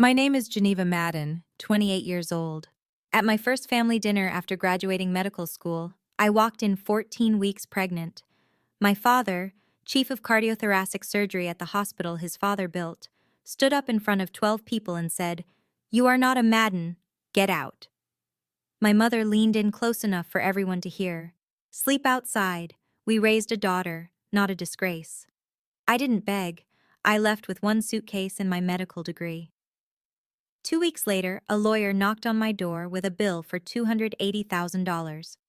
My name is Geneva Madden, 28 years old. At my first family dinner after graduating medical school, I walked in 14 weeks pregnant. My father, chief of cardiothoracic surgery at the hospital his father built, stood up in front of 12 people and said, "You are not a Madden. Get out." My mother leaned in close enough for everyone to hear. "Sleep outside. We raised a daughter, not a disgrace." I didn't beg. I left with one suitcase and my medical degree. 2 weeks later, a lawyer knocked on my door with a bill for $280,000.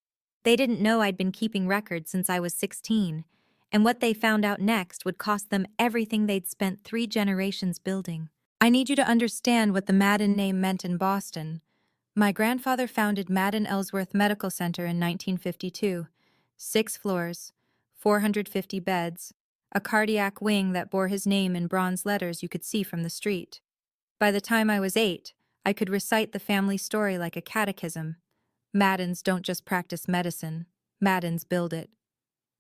They didn't know I'd been keeping records since I was 16, and what they found out next would cost them everything they'd spent 3 generations building. I need you to understand what the Madden name meant in Boston. My grandfather founded Madden Ellsworth Medical Center in 1952. 6 floors, 450 beds, a cardiac wing that bore his name in bronze letters you could see from the street. By the time I was 8, I could recite the family story like a catechism. Maddens don't just practice medicine, Maddens build it.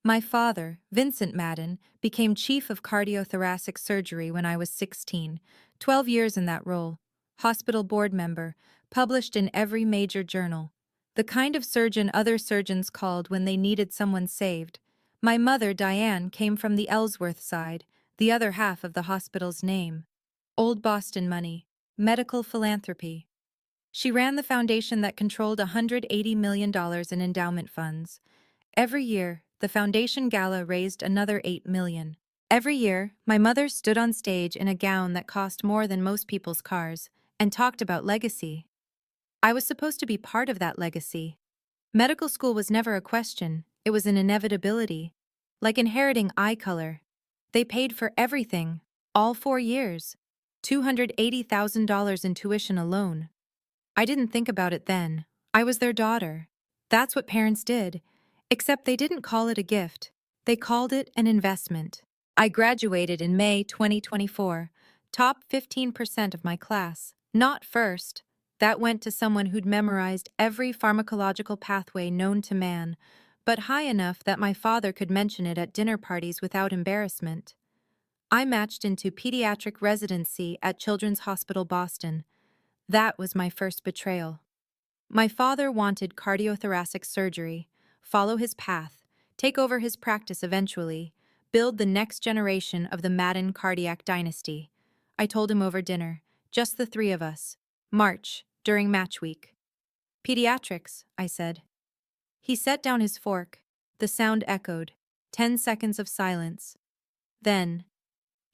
My father, Vincent Madden, became chief of cardiothoracic surgery when I was 16, 12 years in that role. Hospital board member, published in every major journal. The kind of surgeon other surgeons called when they needed someone saved. My mother, Diane, came from the Ellsworth side, the other half of the hospital's name. Old Boston money, medical philanthropy. She ran the foundation that controlled $180 million in endowment funds. Every year, the foundation gala raised another $8 million. Every year, my mother stood on stage in a gown that cost more than most people's cars and talked about legacy. I was supposed to be part of that legacy. Medical school was never a question, it was an inevitability. Like inheriting eye color. They paid for everything, all 4 years. $280,000 in tuition alone. I didn't think about it then. I was their daughter. That's what parents did. Except they didn't call it a gift. They called it an investment. I graduated in May 2024. Top 15% of my class. Not first. That went to someone who'd memorized every pharmacological pathway known to man, but high enough that my father could mention it at dinner parties without embarrassment. I matched into pediatric residency at Children's Hospital Boston. That was my first betrayal. My father wanted cardiothoracic surgery, follow his path, take over his practice eventually, build the next generation of the Madden cardiac dynasty. I told him over dinner, just the 3 of us. March, during match week. "Pediatrics," I said. He set down his fork. The sound echoed. 10 seconds of silence. Then,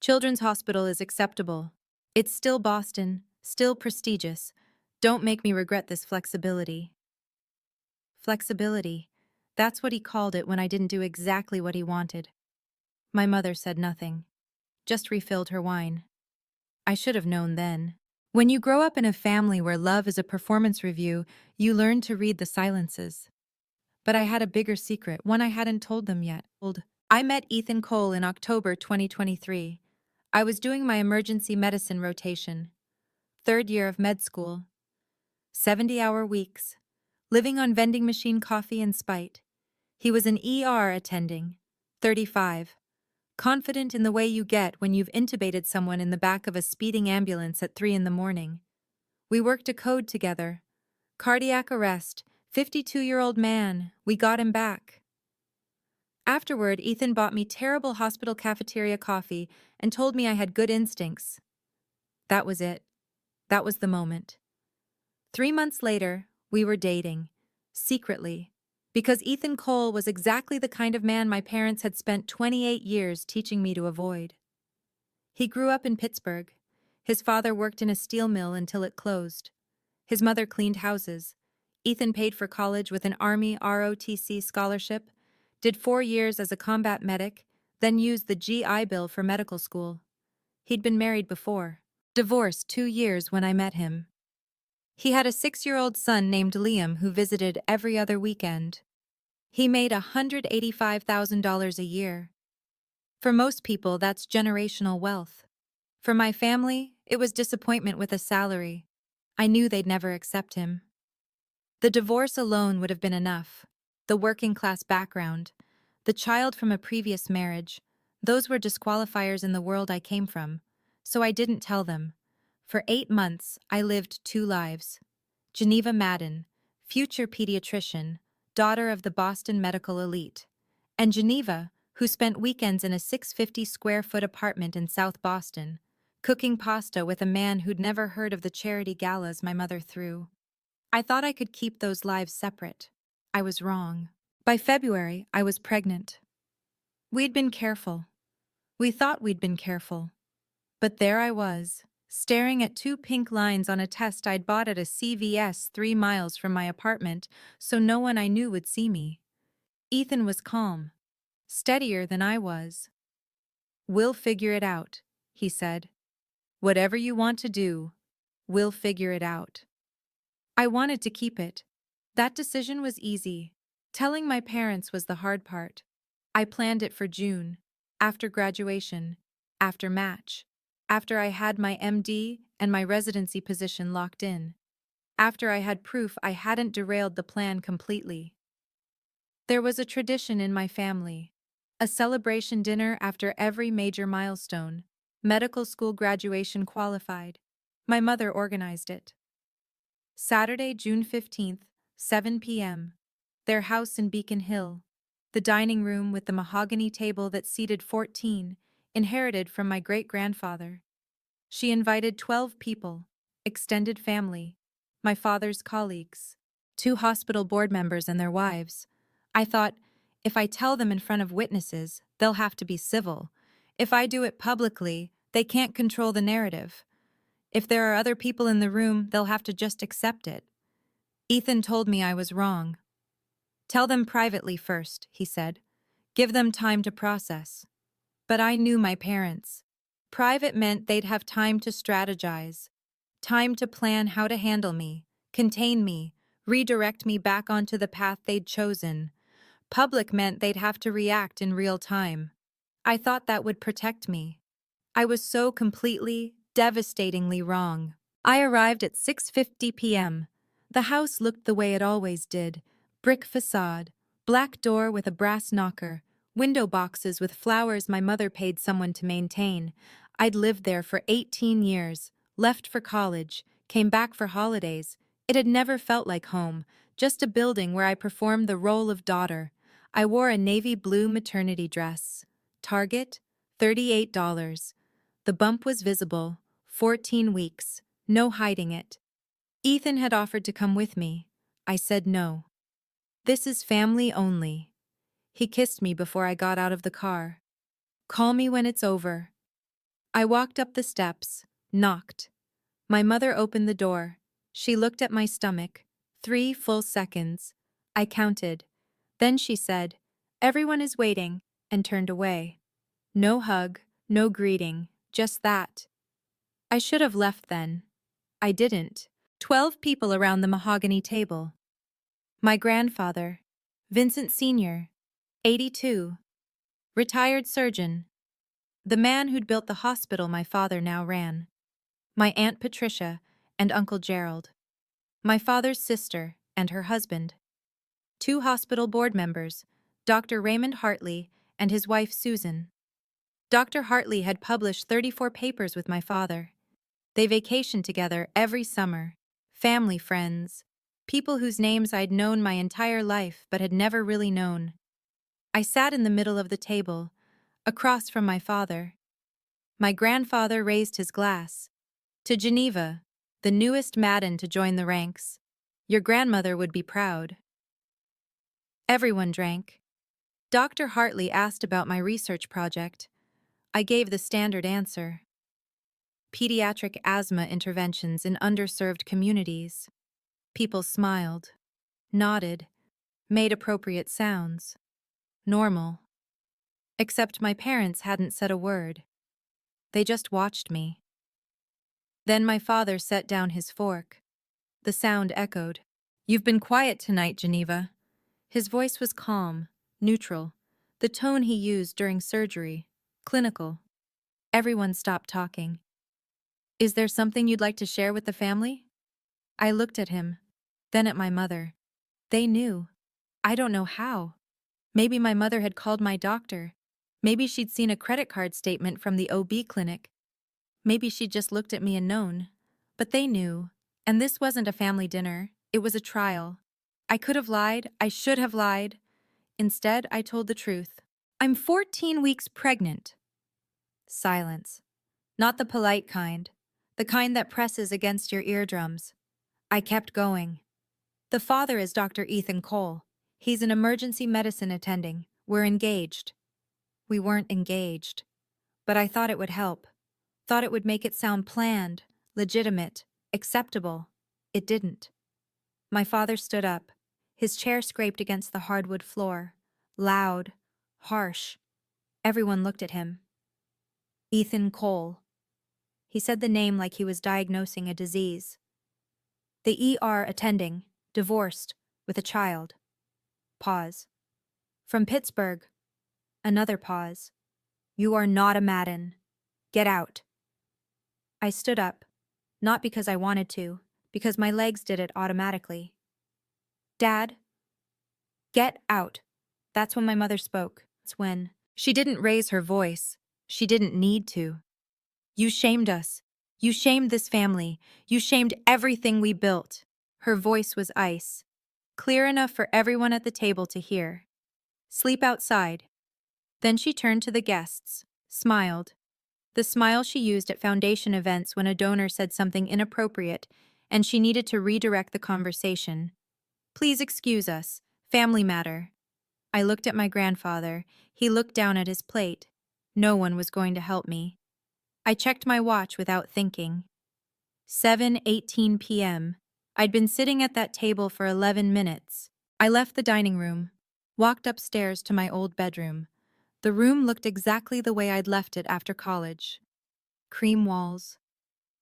"Children's Hospital is acceptable. It's still Boston, still prestigious. Don't make me regret this flexibility." Flexibility. That's what he called it when I didn't do exactly what he wanted. My mother said nothing. Just refilled her wine. I should have known then. When you grow up in a family where love is a performance review, you learn to read the silences. But I had a bigger secret, one I hadn't told them yet. I met Ethan Cole in October 2023. I was doing my emergency medicine rotation. 3rd year of med school. 70-hour weeks. Living on vending machine coffee and spite. He was an ER attending. 35. Confident in the way you get when you've intubated someone in the back of a speeding ambulance at 3 in the morning. We worked a code together. Cardiac arrest. 52-year-old man. We got him back. Afterward, Ethan bought me terrible hospital cafeteria coffee and told me I had good instincts. That was it. That was the moment. 3 months later, we were dating. Secretly. Because Ethan Cole was exactly the kind of man my parents had spent 28 years teaching me to avoid. He grew up in Pittsburgh. His father worked in a steel mill until it closed. His mother cleaned houses. Ethan paid for college with an Army ROTC scholarship, did 4 years as a combat medic, then used the GI Bill for medical school. He'd been married before. Divorced 2 years when I met him. He had a 6-year-old son named Liam who visited every other weekend. He made $185,000 a year. For most people, that's generational wealth. For my family, it was disappointment with a salary. I knew they'd never accept him. The divorce alone would have been enough. The working-class background, the child from a previous marriage, those were disqualifiers in the world I came from, so I didn't tell them. For 8 months, I lived two lives. Geneva Madden, future pediatrician, daughter of the Boston medical elite, and Geneva, who spent weekends in a 650-square-foot apartment in South Boston, cooking pasta with a man who'd never heard of the charity galas my mother threw. I thought I could keep those lives separate. I was wrong. By February, I was pregnant. We'd been careful. We thought we'd been careful. But there I was, staring at two pink lines on a test I'd bought at a CVS 3 miles from my apartment so no one I knew would see me. Ethan was calm, steadier than I was. "We'll figure it out," he said. "Whatever you want to do, we'll figure it out." I wanted to keep it. That decision was easy. Telling my parents was the hard part. I planned it for June, after graduation, after match, after I had my MD and my residency position locked in, after I had proof I hadn't derailed the plan completely. There was a tradition in my family, a celebration dinner after every major milestone. Medical school graduation qualified. My mother organized it. Saturday, June 15th, 7 p.m. Their house in Beacon Hill. The dining room with the mahogany table that seated 14, inherited from my great-grandfather. She invited 12 people, extended family, my father's colleagues, 2 hospital board members and their wives. I thought, if I tell them in front of witnesses, they'll have to be civil. If I do it publicly, they can't control the narrative. If there are other people in the room, they'll have to just accept it. Ethan told me I was wrong. "Tell them privately first," he said. "Give them time to process." But I knew my parents. Private meant they'd have time to strategize, time to plan how to handle me, contain me, redirect me back onto the path they'd chosen. Public meant they'd have to react in real time. I thought that would protect me. I was so completely, devastatingly wrong. I arrived at 6:50 p.m. The house looked the way it always did. Brick facade, black door with a brass knocker, window boxes with flowers my mother paid someone to maintain. I'd lived there for 18 years, left for college, came back for holidays. It had never felt like home, just a building where I performed the role of daughter. I wore a navy blue maternity dress. Target, $38. The bump was visible, 14 weeks, no hiding it. Ethan had offered to come with me. I said no. "This is family only." He kissed me before I got out of the car. "Call me when it's over." I walked up the steps, knocked. My mother opened the door. She looked at my stomach. 3 full seconds. I counted. Then she said, "Everyone is waiting," and turned away. No hug, no greeting, just that. I should have left then. I didn't. 12 people around the mahogany table. My grandfather, Vincent Sr., 82, retired surgeon, the man who'd built the hospital my father now ran. My Aunt Patricia and Uncle Gerald. My father's sister and her husband. 2 hospital board members, Dr. Raymond Hartley and his wife Susan. Dr. Hartley had published 34 papers with my father. They vacationed together every summer. Family friends, people whose names I'd known my entire life but had never really known. I sat in the middle of the table, across from my father. My grandfather raised his glass. "To Geneva, the newest Madden to join the ranks. Your grandmother would be proud." Everyone drank. Dr. Hartley asked about my research project. I gave the standard answer. Pediatric asthma interventions in underserved communities. People smiled, nodded, made appropriate sounds. Normal. Except my parents hadn't said a word. They just watched me. Then my father set down his fork. The sound echoed. "You've been quiet tonight, Geneva." His voice was calm, neutral, the tone he used during surgery, clinical. Everyone stopped talking. "Is there something you'd like to share with the family?" I looked at him, then at my mother. They knew. I don't know how. Maybe my mother had called my doctor. Maybe she'd seen a credit card statement from the OB clinic. Maybe she'd just looked at me and known. But they knew, and this wasn't a family dinner, it was a trial. I could have lied, I should have lied. Instead, I told the truth. I'm 14 weeks pregnant. Silence. Not the polite kind. The kind that presses against your eardrums. I kept going. The father is Dr. Ethan Cole. He's an emergency medicine attending. We're engaged. We weren't engaged. But I thought it would help. Thought it would make it sound planned, legitimate, acceptable. It didn't. My father stood up. His chair scraped against the hardwood floor. Loud. Harsh. Everyone looked at him. Ethan Cole. He said the name like he was diagnosing a disease. The ER attending, divorced, with a child. Pause. From Pittsburgh. Another pause. You are not a Madden. Get out. I stood up, not because I wanted to, because my legs did it automatically. Dad? Get out. That's when my mother spoke. That's when. She didn't raise her voice. She didn't need to. You shamed us. You shamed this family. You shamed everything we built. Her voice was ice, clear enough for everyone at the table to hear. Sleep outside. Then she turned to the guests, smiled. The smile she used at foundation events when a donor said something inappropriate and she needed to redirect the conversation. Please excuse us. Family matter. I looked at my grandfather. He looked down at his plate. No one was going to help me. I checked my watch without thinking. 7:18 p.m. I'd been sitting at that table for 11 minutes. I left the dining room, walked upstairs to my old bedroom. The room looked exactly the way I'd left it after college. Cream walls.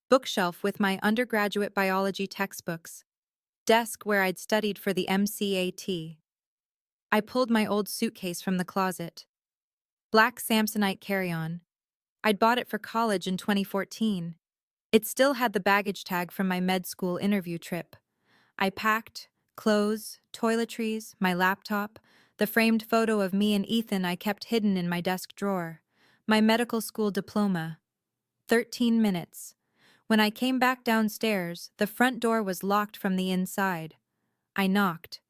Bookshelf with my undergraduate biology textbooks. Desk where I'd studied for the MCAT. I pulled my old suitcase from the closet. Black Samsonite carry-on. I'd bought it for college in 2014. It still had the baggage tag from my med school interview trip. I packed clothes, toiletries, my laptop, the framed photo of me and Ethan I kept hidden in my desk drawer, my medical school diploma. 13 minutes. When I came back downstairs, the front door was locked from the inside. I knocked.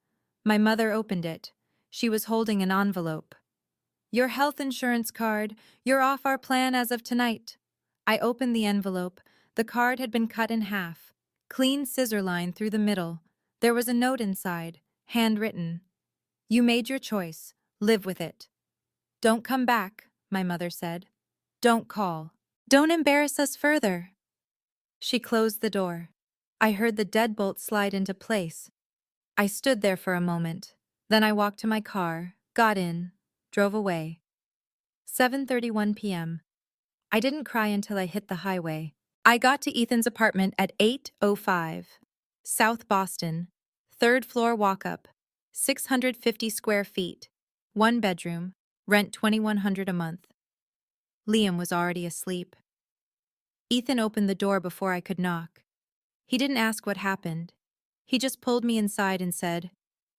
My mother opened it. She was holding an envelope. Your health insurance card. You're off our plan as of tonight. I opened the envelope. The card had been cut in half. Clean scissor line through the middle. There was a note inside, handwritten. You made your choice. Live with it. Don't come back, my mother said. Don't call. Don't embarrass us further. She closed the door. I heard the deadbolt slide into place. I stood there for a moment. Then I walked to my car, got in, drove away. 7:31 p.m. I didn't cry until I hit the highway. I got to Ethan's apartment at 8:05. South Boston. 3rd floor walk-up. 650 square feet. 1 bedroom. Rent $2,100 a month. Liam was already asleep. Ethan opened the door before I could knock. He didn't ask what happened. He just pulled me inside and said,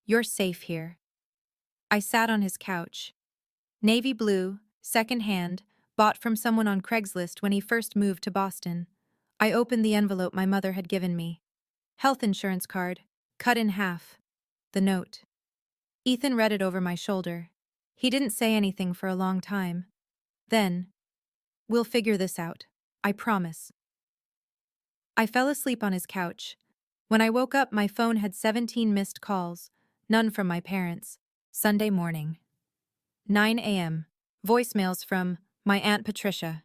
"You're safe here." I sat on his couch. Navy blue, second-hand, bought from someone on Craigslist when he first moved to Boston. I opened the envelope my mother had given me. Health insurance card, cut in half. The note. Ethan read it over my shoulder. He didn't say anything for a long time. Then, "We'll figure this out. I promise." I fell asleep on his couch. When I woke up, my phone had 17 missed calls, none from my parents. Sunday morning. 9 a.m. Voicemails from my Aunt Patricia.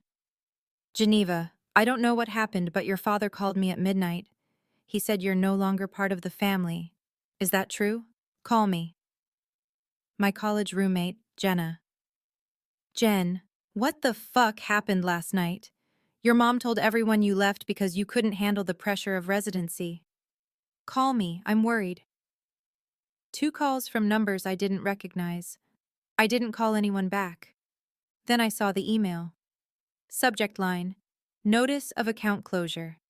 Geneva, I don't know what happened, but your father called me at midnight. He said you're no longer part of the family. Is that true? Call me. My college roommate, Jenna. Jen, what the fuck happened last night? Your mom told everyone you left because you couldn't handle the pressure of residency. Call me, I'm worried. 2 calls from numbers I didn't recognize. I didn't call anyone back. Then I saw the email. Subject line, Notice of Account Closure.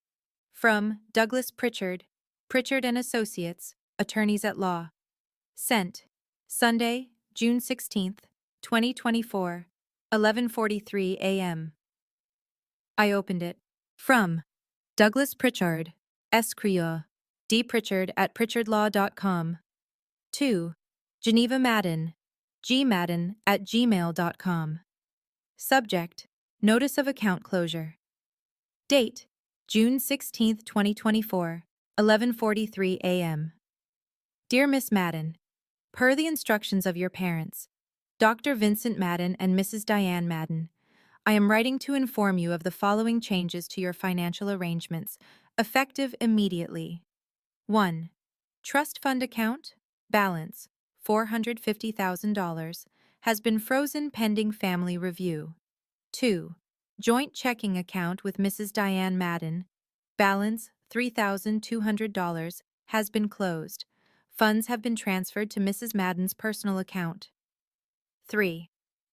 From Douglas Pritchard, Pritchard and Associates, Attorneys at Law. Sent, Sunday, June 16th, 2024, 11:43 a.m. I opened it. From Douglas Pritchard, S. Criot, D. Pritchard at pritchardlaw.com. 2. Geneva Madden, G. Madden at gmail.com. Subject: Notice of account closure. Date: June 16, 2024, 11:43 a.m. Dear Miss Madden, per the instructions of your parents, Dr. Vincent Madden and Mrs. Diane Madden, I am writing to inform you of the following changes to your financial arrangements, effective immediately. 1. Trust fund account, balance, $450,000, has been frozen pending family review. 2. Joint checking account with Mrs. Diane Madden, balance, $3,200, has been closed. Funds have been transferred to Mrs. Madden's personal account. 3.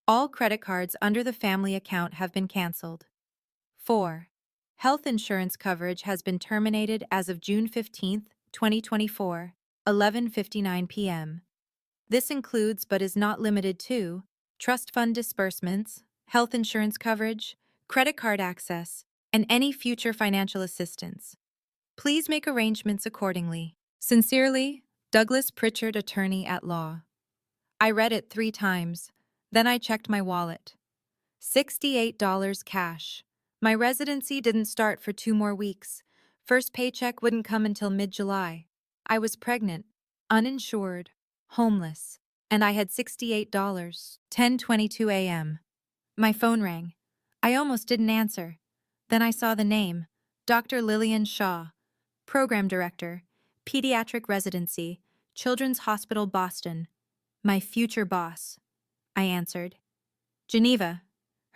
All credit cards under the family account have been canceled. 4. Health insurance coverage has been terminated as of June 15, 2024, 11:59 p.m. This includes but is not limited to trust fund disbursements, health insurance coverage, credit card access, and any future financial assistance. Please make arrangements accordingly. Sincerely, Douglas Pritchard, Attorney at Law. I read it 3 times. Then I checked my wallet. $68 cash. My residency didn't start for 2 more weeks. First paycheck wouldn't come until mid-July. I was pregnant, uninsured, homeless, and I had $68. 10:22 a.m. My phone rang. I almost didn't answer. Then I saw the name, Dr. Lillian Shaw, Program Director, Pediatric Residency, Children's Hospital, Boston. My future boss. I answered. Geneva.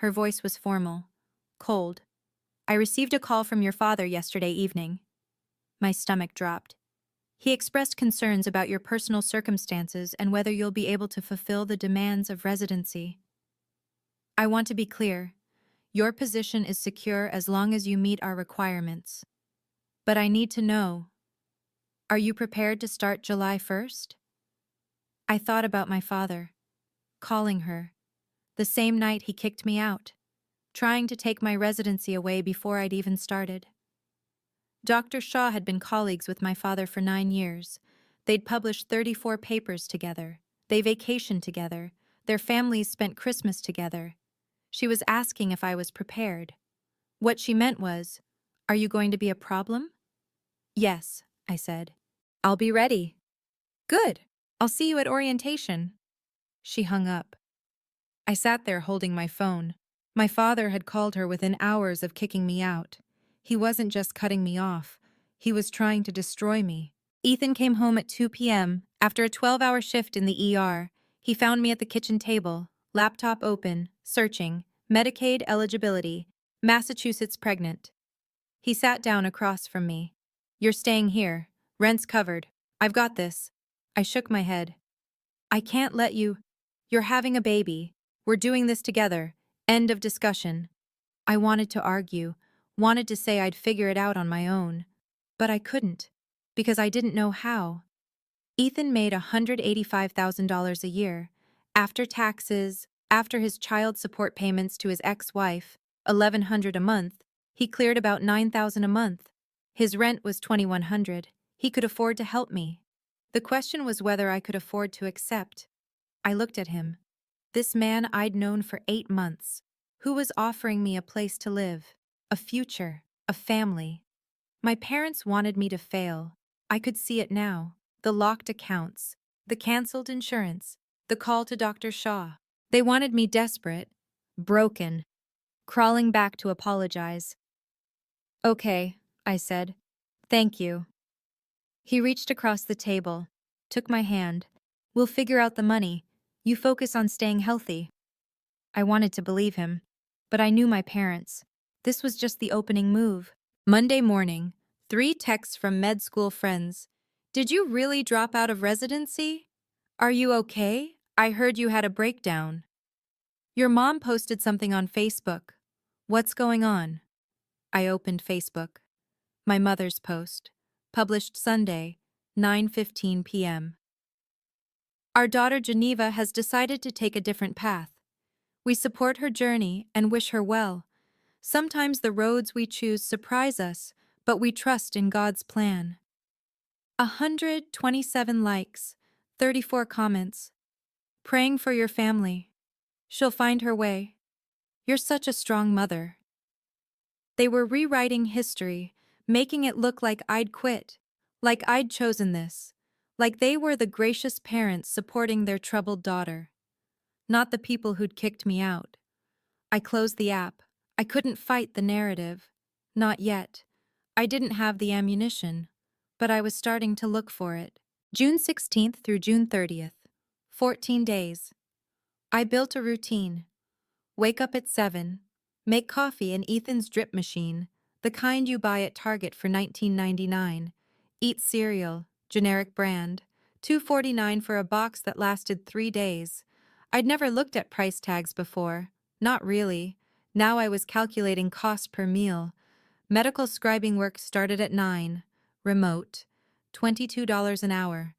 Her voice was formal, cold. I received a call from your father yesterday evening. My stomach dropped. He expressed concerns about your personal circumstances and whether you'll be able to fulfill the demands of residency. I want to be clear. Your position is secure as long as you meet our requirements. But I need to know, are you prepared to start July 1st? I thought about my father, calling her, the same night he kicked me out, trying to take my residency away before I'd even started. Dr. Shaw had been colleagues with my father for 9 years. They'd published 34 papers together. They vacationed together. Their families spent Christmas together. She was asking if I was prepared. What she meant was, are you going to be a problem? Yes, I said. I'll be ready. Good. I'll see you at orientation. She hung up. I sat there holding my phone. My father had called her within hours of kicking me out. He wasn't just cutting me off. He was trying to destroy me. Ethan came home at 2 p.m. after a 12-hour shift in the ER. He found me at the kitchen table, laptop open, searching, Medicaid eligibility, Massachusetts pregnant. He sat down across from me. You're staying here. Rent's covered. I've got this. I shook my head. I can't let you. You're having a baby. We're doing this together. End of discussion. I wanted to argue, wanted to say I'd figure it out on my own. But I couldn't, because I didn't know how. Ethan made $185,000 a year. After taxes, after his child support payments to his ex-wife, $1,100 a month, he cleared about $9,000 a month. His rent was $2,100. He could afford to help me. The question was whether I could afford to accept. I looked at him. This man I'd known for 8 months, who was offering me a place to live, a future, a family. My parents wanted me to fail. I could see it now. The locked accounts, the canceled insurance, the call to Dr. Shaw. They wanted me desperate, broken, crawling back to apologize. Okay, I said. Thank you. He reached across the table, took my hand. We'll figure out the money. You focus on staying healthy. I wanted to believe him, but I knew my parents. This was just the opening move. Monday morning, 3 texts from med school friends. Did you really drop out of residency? Are you okay? I heard you had a breakdown. Your mom posted something on Facebook. What's going on? I opened Facebook. My mother's post, published Sunday, 9:15 p.m. Our daughter Geneva has decided to take a different path. We support her journey and wish her well. Sometimes the roads we choose surprise us, but we trust in God's plan. 127 likes, 34 comments. Praying for your family. She'll find her way. You're such a strong mother. They were rewriting history, making it look like I'd quit, like I'd chosen this, like they were the gracious parents supporting their troubled daughter, not the people who'd kicked me out. I closed the app. I couldn't fight the narrative. Not yet. I didn't have the ammunition, but I was starting to look for it. June 16th through June 30th. 14 days. I built a routine. Wake up at 7. Make coffee in Ethan's drip machine, the kind you buy at Target for $19.99. Eat cereal, generic brand, $2.49 for a box that lasted 3 days. I'd never looked at price tags before. Not really. Now I was calculating cost per meal. Medical scribing work started at 9. Remote. $22 an hour.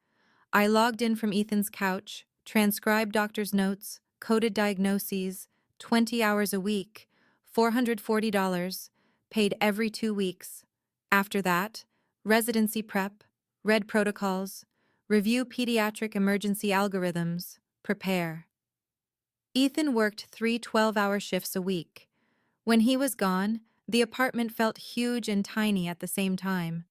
I logged in from Ethan's couch, transcribed doctor's notes, coded diagnoses, 20 hours a week, $440, paid every 2 weeks. After that, residency prep, read protocols, review pediatric emergency algorithms, prepare. Ethan worked 3 12-hour shifts a week. When he was gone, the apartment felt huge and tiny at the same time.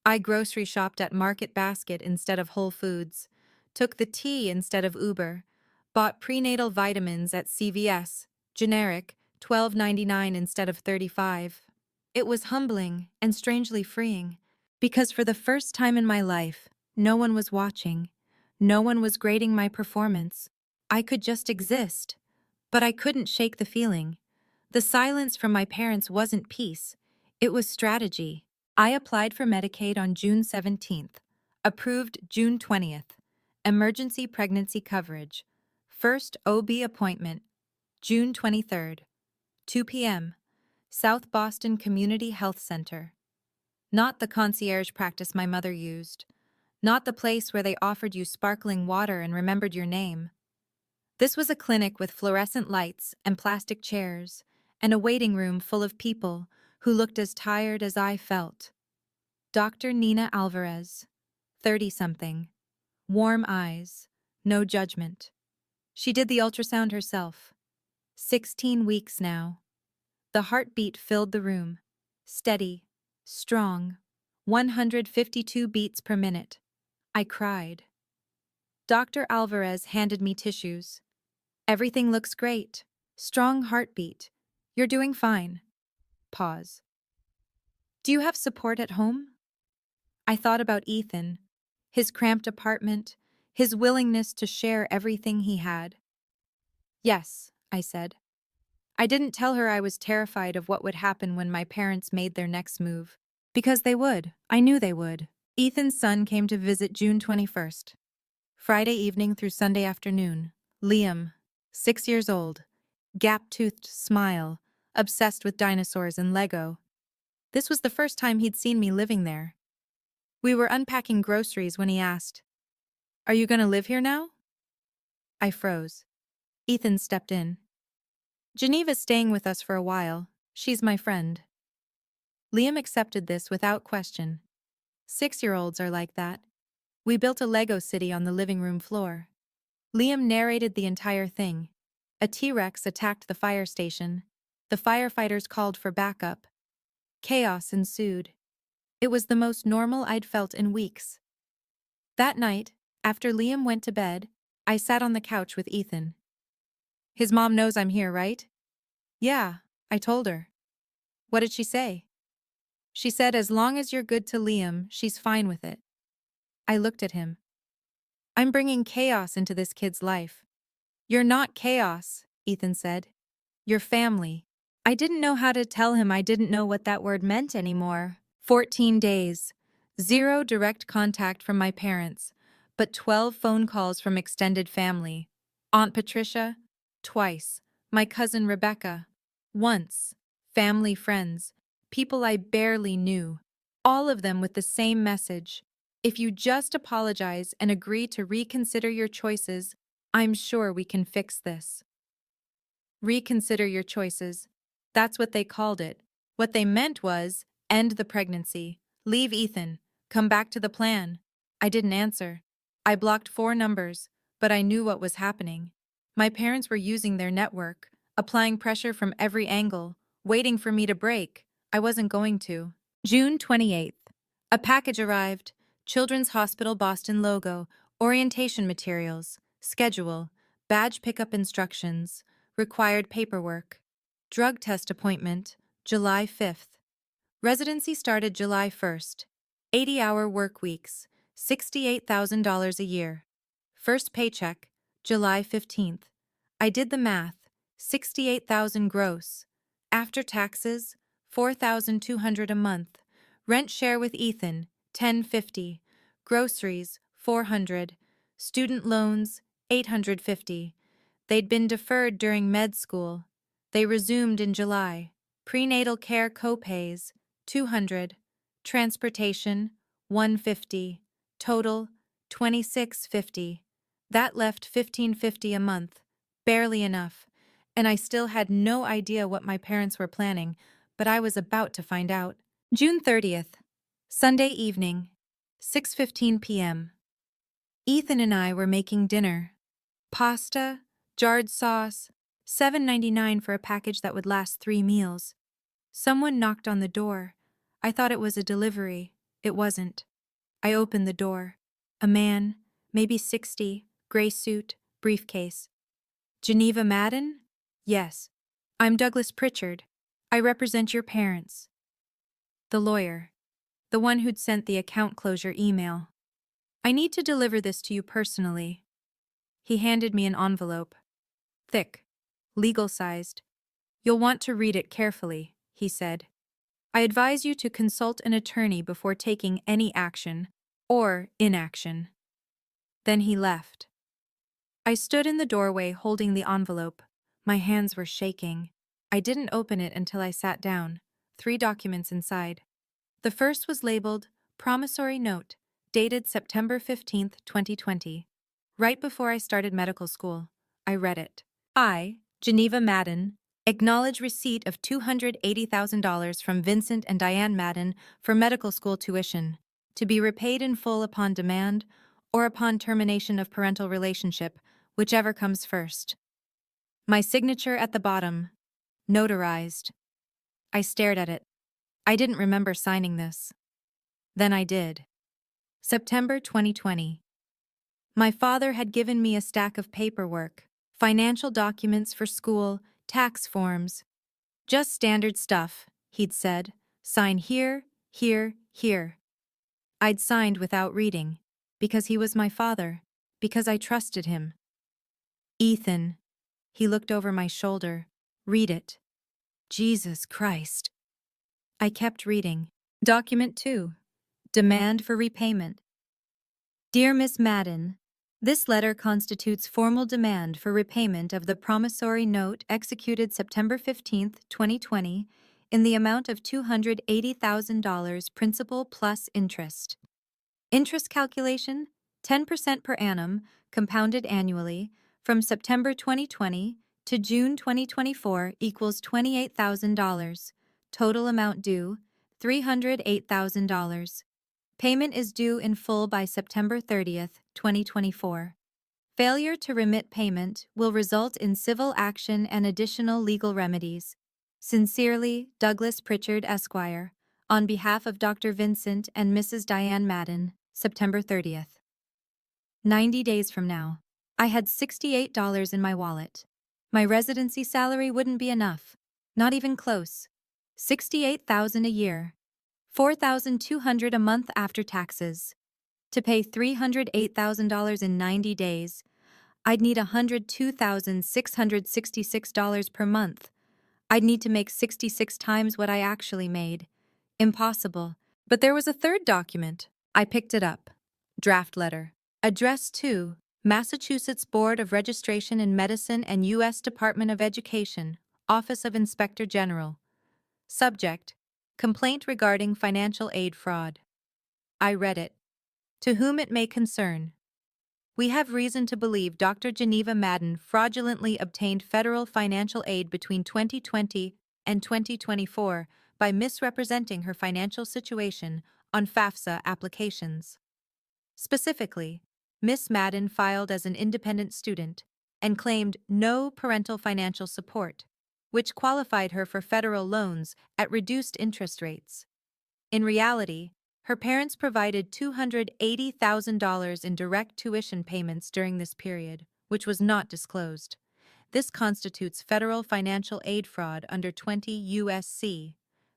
I grocery shopped at Market Basket instead of Whole Foods, took the T instead of Uber, bought prenatal vitamins at CVS, generic, $12.99 instead of $35. It was humbling and strangely freeing, because for the first time in my life, no one was watching. No one was grading my performance. I could just exist. But I couldn't shake the feeling. The silence from my parents wasn't peace. It was strategy. I applied for Medicaid on June 17th. Approved June 20th. Emergency pregnancy coverage. First OB appointment, June 23rd. 2 p.m. South Boston Community Health Center. Not the concierge practice my mother used. Not the place where they offered you sparkling water and remembered your name. This was a clinic with fluorescent lights and plastic chairs, and a waiting room full of people who looked as tired as I felt. Dr. Nina Alvarez, 30-something. Warm eyes, no judgment. She did the ultrasound herself. 16 weeks now. The heartbeat filled the room. Steady, strong, 152 beats per minute. I cried. Dr. Alvarez handed me tissues. Everything looks great. Strong heartbeat. You're doing fine. Pause. Do you have support at home? I thought about Ethan, his cramped apartment, his willingness to share everything he had. Yes, I said. I didn't tell her I was terrified of what would happen when my parents made their next move. Because they would. I knew they would. Ethan's son came to visit June 21st. Friday evening through Sunday afternoon. Liam, 6 years old. Gap-toothed smile, obsessed with dinosaurs and Lego. This was the first time he'd seen me living there. We were unpacking groceries when he asked, "Are you going to live here now?" I froze. Ethan stepped in. "Geneva's staying with us for a while. She's my friend." Liam accepted this without question. 6-year-olds are like that. We built a Lego city on the living room floor. Liam narrated the entire thing. A T-Rex attacked the fire station. The firefighters called for backup. Chaos ensued. It was the most normal I'd felt in weeks. That night, after Liam went to bed, I sat on the couch with Ethan. "His mom knows I'm here, right?" "Yeah," I told her. "What did she say?" "She said as long as you're good to Liam, she's fine with it." I looked at him. "I'm bringing chaos into this kid's life." "You're not chaos," Ethan said. "You're family." I didn't know how to tell him I didn't know what that word meant anymore. 14 days. 0 direct contact from my parents, but 12 phone calls from extended family. Aunt Patricia, twice. My cousin Rebecca, once. Family friends, people I barely knew. All of them with the same message. If you just apologize and agree to reconsider your choices, I'm sure we can fix this. Reconsider your choices. That's what they called it. What they meant was, End the pregnancy. Leave Ethan. Come back to the plan. I didn't answer. I blocked 4 numbers, but I knew what was happening. My parents were using their network, applying pressure from every angle, waiting for me to break. I wasn't going to. June 28th. A package arrived. Children's Hospital Boston logo, orientation materials, schedule, badge pickup instructions, required paperwork. Drug test appointment, July 5th. Residency started July 1st. 80-hour work weeks, $68,000 a year. First paycheck, July 15th. I did the math, 68,000 gross. After taxes, 4,200 a month. Rent share with Ethan, 1050. Groceries, 400. Student loans, 850. They'd been deferred during med school. They resumed in July. Prenatal care copays, 200. Transportation, 150. Total, 2650. That left 1550 a month. Barely enough. And I still had no idea what my parents were planning, but I was about to find out. June 30th. Sunday evening, 6:15 p.m. Ethan and I were making dinner. Pasta, jarred sauce, $7.99 for a package that would last 3 meals. Someone knocked on the door. I thought it was a delivery. It wasn't. I opened the door. A man, maybe 60, gray suit, briefcase. Geneva Madden? Yes. I'm Douglas Pritchard. I represent your parents. The lawyer. The one who'd sent the account closure email. I need to deliver this to you personally. He handed me an envelope. Thick. Legal-sized. You'll want to read it carefully, he said. I advise you to consult an attorney before taking any action, or inaction. Then he left. I stood in the doorway holding the envelope. My hands were shaking. I didn't open it until I sat down. 3 documents inside. The first was labeled Promissory Note, dated September 15th, 2020. Right before I started medical school, I read it. I, Geneva Madden, acknowledge receipt of $280,000 from Vincent and Diane Madden for medical school tuition, to be repaid in full upon demand or upon termination of parental relationship, whichever comes first. My signature at the bottom, notarized. I stared at it. I didn't remember signing this. Then I did. September 2020. My father had given me a stack of paperwork, financial documents for school, tax forms. Just standard stuff, he'd said. Sign here, here, here. I'd signed without reading, because he was my father, because I trusted him. Ethan. He looked over my shoulder. Read it. Jesus Christ. I kept reading. Document 2. Demand for repayment. Dear Miss Madden, this letter constitutes formal demand for repayment of the promissory note executed September 15, 2020, in the amount of $280,000 principal plus interest. Interest calculation, 10% per annum, compounded annually, from September 2020 to June 2024 equals $28,000. Total amount due, $308,000. Payment is due in full by September 30th, 2024. Failure to remit payment will result in civil action and additional legal remedies. Sincerely, Douglas Pritchard, Esquire. On behalf of Dr. Vincent and Mrs. Diane Madden, September 30th. 90 days from now. I had $68 in my wallet. My residency salary wouldn't be enough. Not even close. $68,000 a year. $4,200 a month after taxes. To pay $308,000 in 90 days, I'd need $102,666 per month. I'd need to make 66 times what I actually made. Impossible. But there was a third document. I picked it up. Draft letter. Addressed to Massachusetts Board of Registration in Medicine and U.S. Department of Education, Office of Inspector General. Subject: Complaint regarding financial aid fraud. I read it. To whom it may concern. We have reason to believe Dr. Geneva Madden fraudulently obtained federal financial aid between 2020 and 2024 by misrepresenting her financial situation on FAFSA applications. Specifically, Miss Madden filed as an independent student and claimed no parental financial support, which qualified her for federal loans at reduced interest rates. In reality, her parents provided $280,000 in direct tuition payments during this period, which was not disclosed. This constitutes federal financial aid fraud under 20 U.S.C.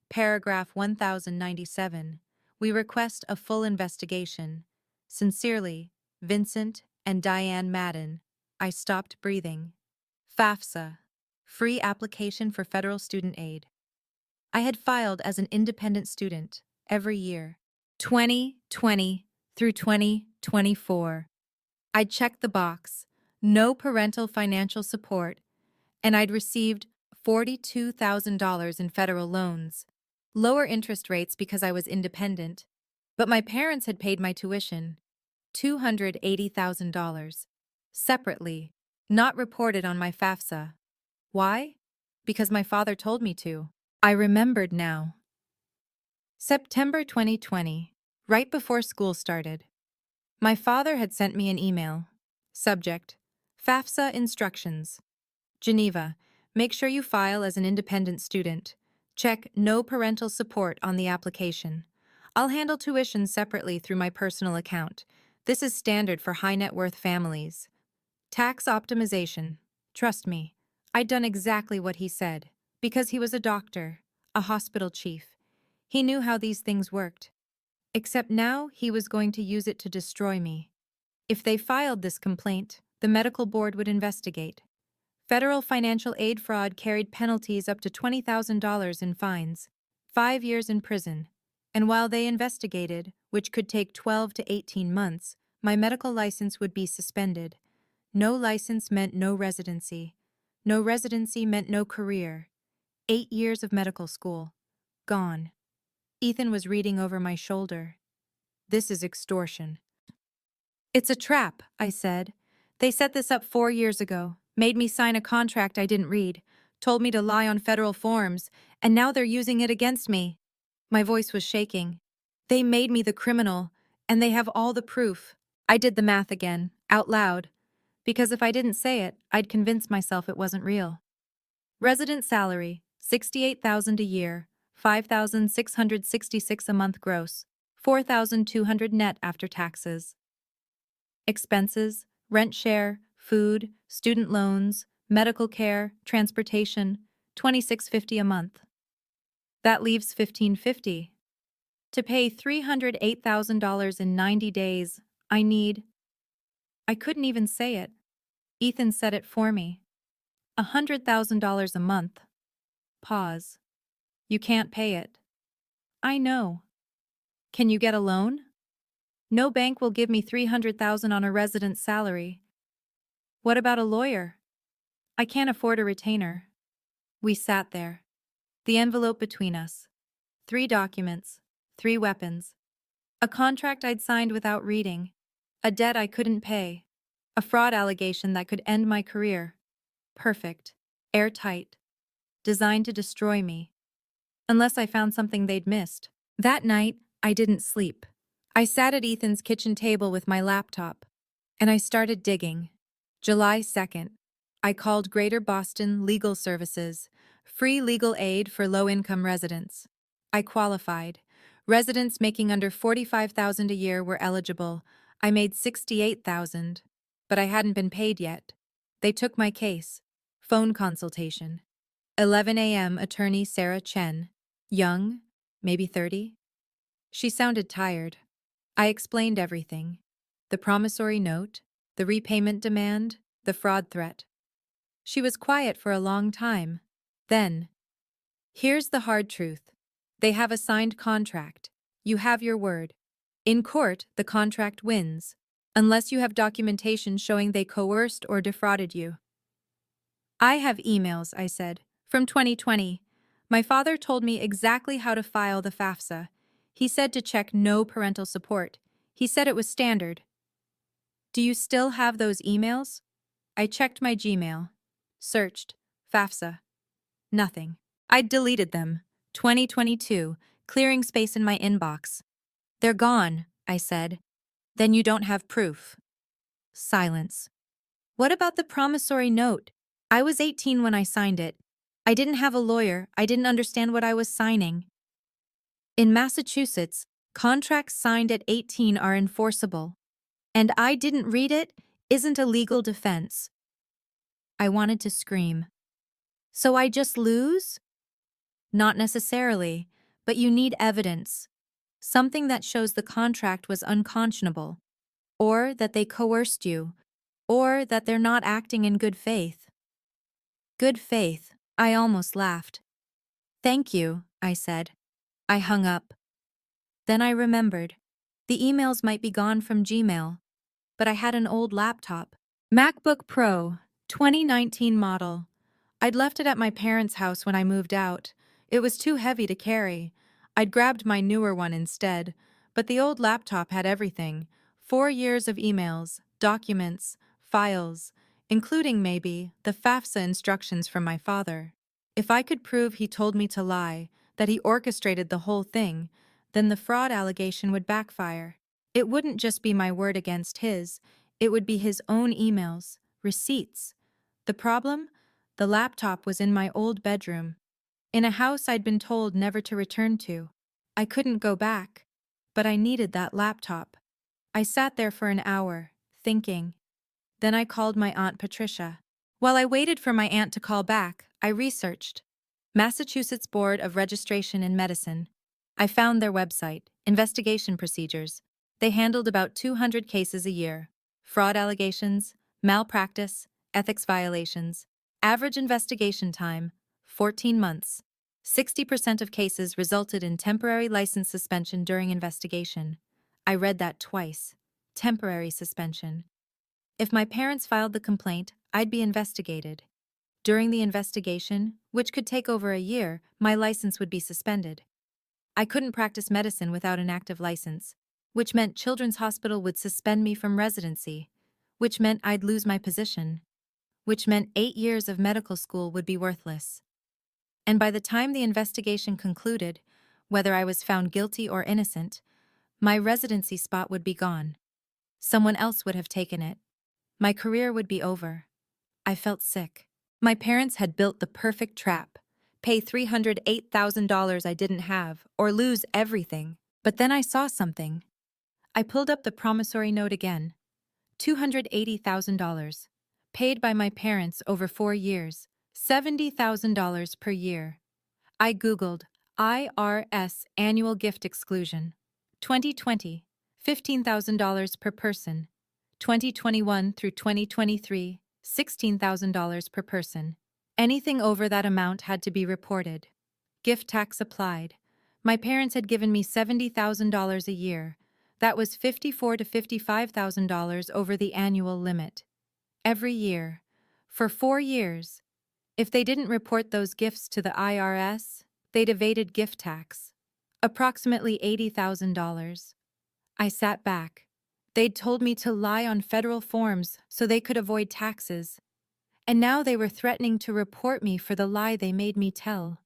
Paragraph 1097. We request a full investigation. Sincerely, Vincent and Diane Madden. I stopped breathing. FAFSA. Free application for federal student aid. I had filed as an independent student every year, 2020 through 2024. I'd checked the box, no parental financial support, and I'd received $42,000 in federal loans, lower interest rates because I was independent, but my parents had paid my tuition, $280,000, separately, not reported on my FAFSA. Why? Because my father told me to. I remembered now. September 2020, right before school started. My father had sent me an email. Subject: FAFSA instructions. Geneva, make sure you file as an independent student. Check no parental support on the application. I'll handle tuition separately through my personal account. This is standard for high net worth families. Tax optimization. Trust me, I'd done exactly what he said, because he was a doctor, a hospital chief. He knew how these things worked. Except now he was going to use it to destroy me. If they filed this complaint, the medical board would investigate. Federal financial aid fraud carried penalties up to $20,000 in fines, 5 years in prison. And while they investigated, which could take 12 to 18 months, my medical license would be suspended. No license meant no residency. No residency meant no career. 8 years of medical school. Gone. Ethan was reading over my shoulder. This is extortion. It's a trap, I said. They set this up 4 years ago, made me sign a contract I didn't read, told me to lie on federal forms, and now they're using it against me. My voice was shaking. They made me the criminal, and they have all the proof. I did the math again, out loud, because if I didn't say it, I'd convince myself it wasn't real. Resident salary, $68,000 a year, $5,666 a month gross, $4,200 net after taxes. Expenses, rent share, food, student loans, medical care, transportation, $2,650 a month. That leaves $1,550. To pay $308,000 in 90 days, I couldn't even say it. Ethan said it for me. $100,000 a month. Pause. You can't pay it. I know. Can you get a loan? No bank will give me $300,000 on a resident's salary. What about a lawyer? I can't afford a retainer. We sat there. The envelope between us. 3 documents. 3 weapons. A contract I'd signed without reading. A debt I couldn't pay. A fraud allegation that could end my career. Perfect. Airtight. Designed to destroy me. Unless I found something they'd missed. That night, I didn't sleep. I sat at Ethan's kitchen table with my laptop, and I started digging. July 2nd, I called Greater Boston Legal Services, free legal aid for low-income residents. I qualified. Residents making under $45,000 a year were eligible. I made $68,000, but I hadn't been paid yet. They took my case. Phone consultation. 11 a.m. Attorney Sarah Chen. Young, maybe 30. She sounded tired. I explained everything. The promissory note, the repayment demand, the fraud threat. She was quiet for a long time. Then, here's the hard truth. They have a signed contract. You have your word. In court, the contract wins, unless you have documentation showing they coerced or defrauded you. I have emails, I said, from 2020. My father told me exactly how to file the FAFSA. He said to check no parental support. He said it was standard. Do you still have those emails? I checked my Gmail. Searched. FAFSA. Nothing. I'd deleted them. 2022, clearing space in my inbox. They're gone, I said. Then you don't have proof. Silence. What about the promissory note? I was 18 when I signed it. I didn't have a lawyer, I didn't understand what I was signing. In Massachusetts, contracts signed at 18 are enforceable. And I didn't read it isn't a legal defense. I wanted to scream. So I just lose? Not necessarily, but you need evidence. Something that shows the contract was unconscionable, or that they coerced you, or that they're not acting in good faith. Good faith, I almost laughed. Thank you, I said. I hung up. Then I remembered. The emails might be gone from Gmail, but I had an old laptop. MacBook Pro, 2019 model. I'd left it at my parents' house when I moved out. It was too heavy to carry. I'd grabbed my newer one instead, but the old laptop had everything. 4 years of emails, documents, files, including maybe the FAFSA instructions from my father. If I could prove he told me to lie, that he orchestrated the whole thing, then the fraud allegation would backfire. It wouldn't just be my word against his, it would be his own emails, receipts. The problem? The laptop was in my old bedroom, in a house I'd been told never to return to. I couldn't go back, but I needed that laptop. I sat there for an hour, thinking. Then I called my Aunt Patricia. While I waited for my aunt to call back, I researched. Massachusetts Board of Registration in Medicine. I found their website, investigation procedures. They handled about 200 cases a year. Fraud allegations, malpractice, ethics violations. Average investigation time, 14 months. 60% of cases resulted in temporary license suspension during investigation. I read that twice. Temporary suspension. If my parents filed the complaint, I'd be investigated. During the investigation, which could take over a year, my license would be suspended. I couldn't practice medicine without an active license, which meant Children's Hospital would suspend me from residency, which meant I'd lose my position, which meant 8 years of medical school would be worthless. And by the time the investigation concluded, whether I was found guilty or innocent, my residency spot would be gone. Someone else would have taken it. My career would be over. I felt sick. My parents had built the perfect trap. Pay $308,000 I didn't have, or lose everything. But then I saw something. I pulled up the promissory note again. $280,000. Paid by my parents over 4 years. $70,000 per year. I Googled IRS annual gift exclusion. 2020, $15,000 per person. 2021 through 2023, $16,000 per person. Anything over that amount had to be reported. Gift tax applied. My parents had given me $70,000 a year. That was $54,000 to $55,000 over the annual limit. Every year. For 4 years. If they didn't report those gifts to the IRS, they'd evaded gift tax. Approximately $80,000. I sat back. They'd told me to lie on federal forms so they could avoid taxes. And now they were threatening to report me for the lie they made me tell.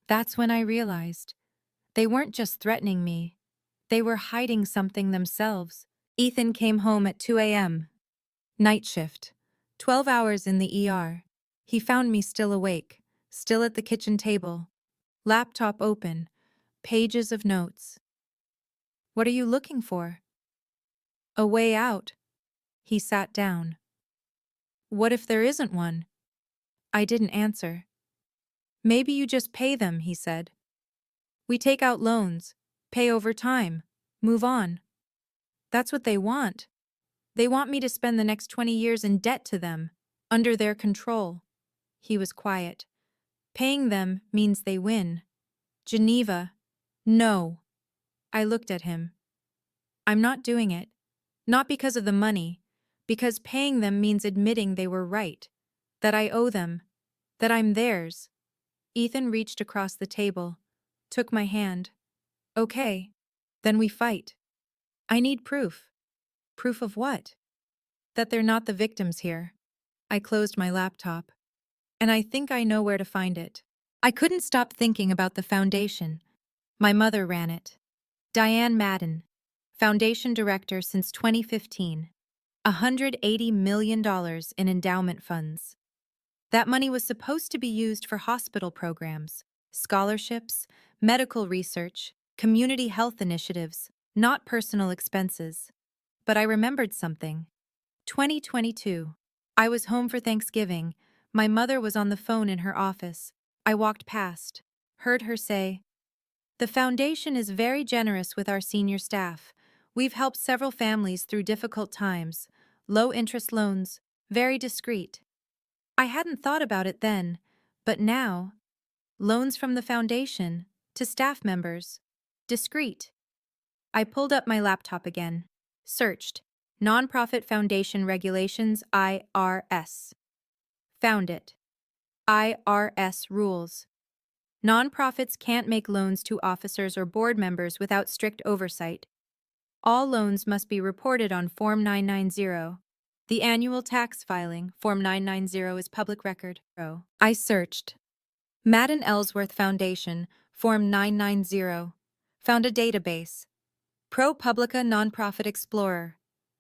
That's when I realized. They weren't just threatening me. They were hiding something themselves. Ethan came home at 2 a.m. Night shift. 12 hours in the ER. He found me still awake, still at the kitchen table. Laptop open. Pages of notes. What are you looking for? A way out. He sat down. What if there isn't one? I didn't answer. Maybe you just pay them, he said. We take out loans, pay over time, move on. That's what they want. They want me to spend the next 20 years in debt to them, under their control. He was quiet. Paying them means they win. Geneva. No. I looked at him. I'm not doing it. Not because of the money, because paying them means admitting they were right, that I owe them, that I'm theirs. Ethan reached across the table, took my hand. Okay, then we fight. I need proof. Proof of what? That they're not the victims here. I closed my laptop. And I think I know where to find it. I couldn't stop thinking about the foundation. My mother ran it. Diane Madden, foundation director since 2015. $180 million in endowment funds. That money was supposed to be used for hospital programs, scholarships, medical research, community health initiatives, not personal expenses. But I remembered something. 2022. I was home for Thanksgiving. My mother was on the phone in her office. I walked past, heard her say, "The foundation is very generous with our senior staff. We've helped several families through difficult times. Low interest loans, very discreet." I hadn't thought about it then, but now, loans from the foundation to staff members. Discreet. I pulled up my laptop again. Searched. Nonprofit Foundation Regulations IRS. Found it. IRS rules. Nonprofits can't make loans to officers or board members without strict oversight. All loans must be reported on Form 990. The annual tax filing, Form 990, is public record. I searched. Madden Ellsworth Foundation, Form 990. Found a database. ProPublica Nonprofit Explorer.